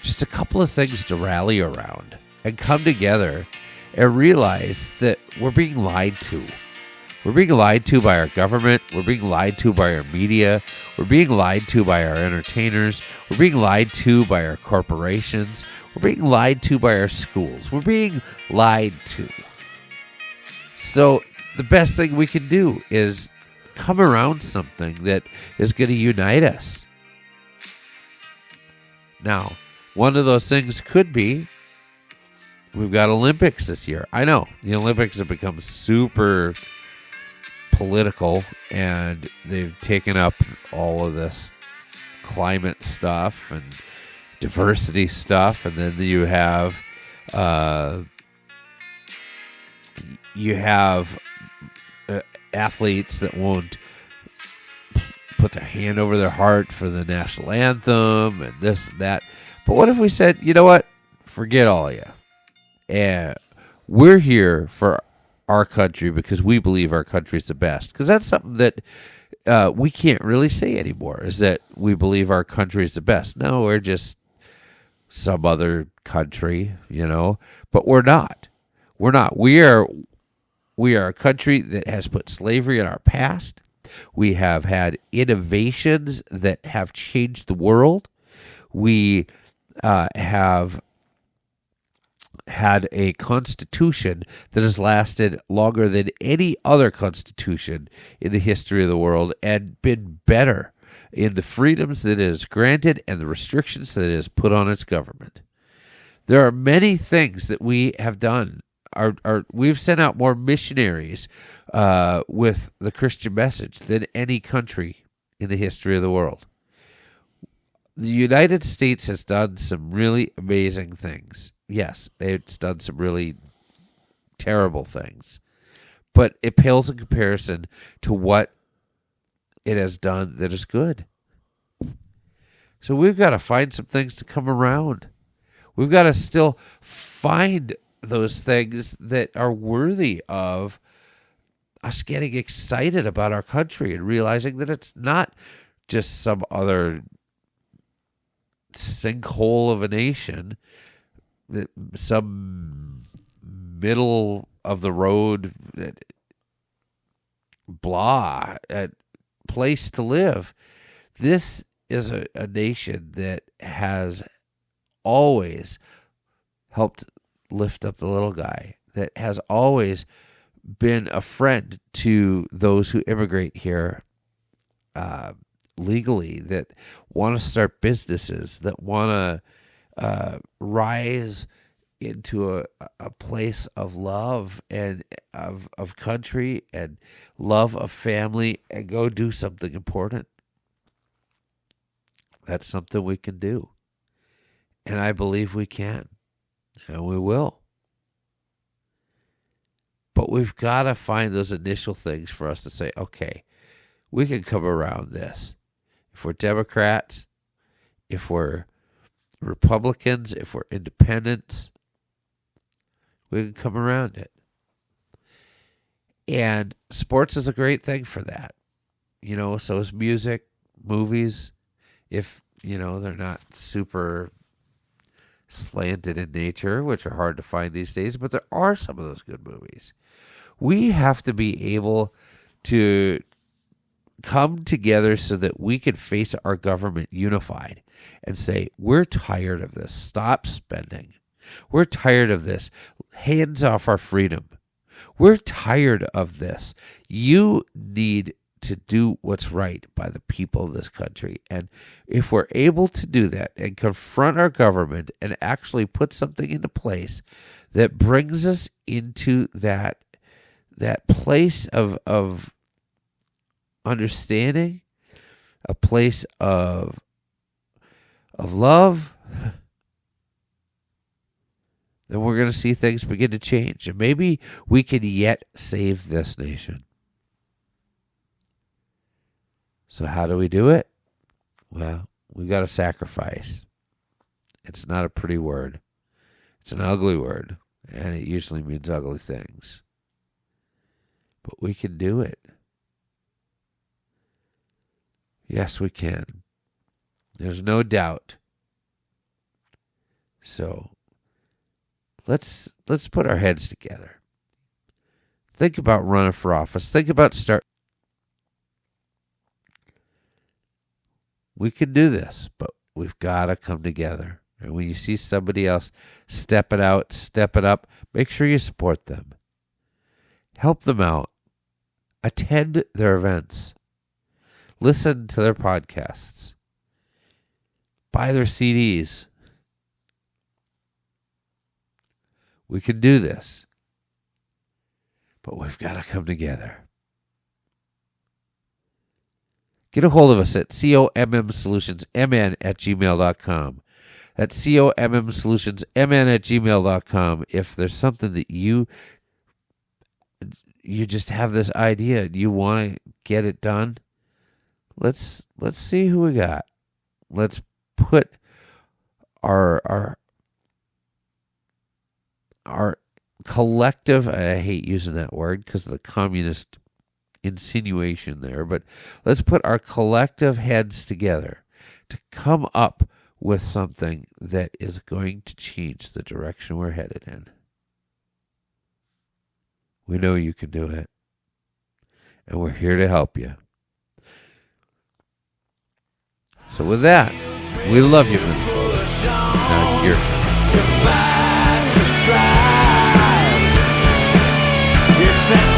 just a couple of things to rally around and come together and realize that we're being lied to. We're being lied to by our government. We're being lied to by our media. We're being lied to by our entertainers. We're being lied to by our corporations. We're being lied to by our schools. We're being lied to. So the best thing we can do is come around something that is going to unite us. Now, one of those things could be we've got Olympics this year. I know the Olympics have become super political, and they've taken up all of this climate stuff and diversity stuff, and then you have athletes that won't put their hand over their heart for the national anthem and this and that. But what if we said, you know what? Forget all of you. And we're here for our country because we believe our country's the best. Because that's something that we can't really say anymore, is that we believe our country's the best. No, we're just some other country, but we're not. We're not. We are a country that has put slavery in our past. We have had innovations that have changed the world. We have had a constitution that has lasted longer than any other constitution in the history of the world and been better in the freedoms that it has granted and the restrictions that it has put on its government. There are many things that we have done. We've sent out more missionaries with the Christian message than any country in the history of the world. The United States has done some really amazing things. Yes, it's done some really terrible things, but it pales in comparison to what it has done that is good. So we've got to find some things to come around. We've got to still find those things that are worthy of us getting excited about our country and realizing that it's not just some other sinkhole of a nation, some middle of the road blah place to live. This is a nation that has always helped lift up the little guy, that has always been a friend to those who immigrate here legally, that want to start businesses, that want to rise into a place of love and of country and love of family and go do something important. That's something we can do. And I believe we can. And we will. But we've got to find those initial things for us to say, okay, we can come around this. If we're Democrats, if we're Republicans, if we're independents, we can come around it. And sports is a great thing for that. So is music, movies, if, they're not super slanted in nature, which are hard to find these days, but there are some of those good movies. We have to be able to come together so that we can face our government unified and say, we're tired of this. Stop spending. We're tired of this. Hands off our freedom. We're tired of this. You need to do what's right by the people of this country. And if we're able to do that and confront our government and actually put something into place that brings us into that place of understanding, a place of love, then we're going to see things begin to change. And maybe we can yet save this nation. So how do we do it? Well, we got to sacrifice. It's not a pretty word. It's an ugly word, and it usually means ugly things. But we can do it. Yes, we can. There's no doubt. So let's put our heads together. Think about running for office. Think about We can do this, but we've got to come together. And when you see somebody else stepping out, stepping up, make sure you support them. Help them out. Attend their events. Listen to their podcasts. Buy their CDs. We can do this. But we've got to come together. Get a hold of us at commsolutionsmn@gmail.com. That's commsolutionsmn@gmail.com. If there's something that you just have this idea and you want to get it done, let's see who we got. Let's put our collective, I hate using that word because of the communist insinuation there, but let's put our collective heads together to come up with something that is going to change the direction we're headed in. We know you can do it, and we're here to help you. So with that, we love you, man. Now you're to strive. It's that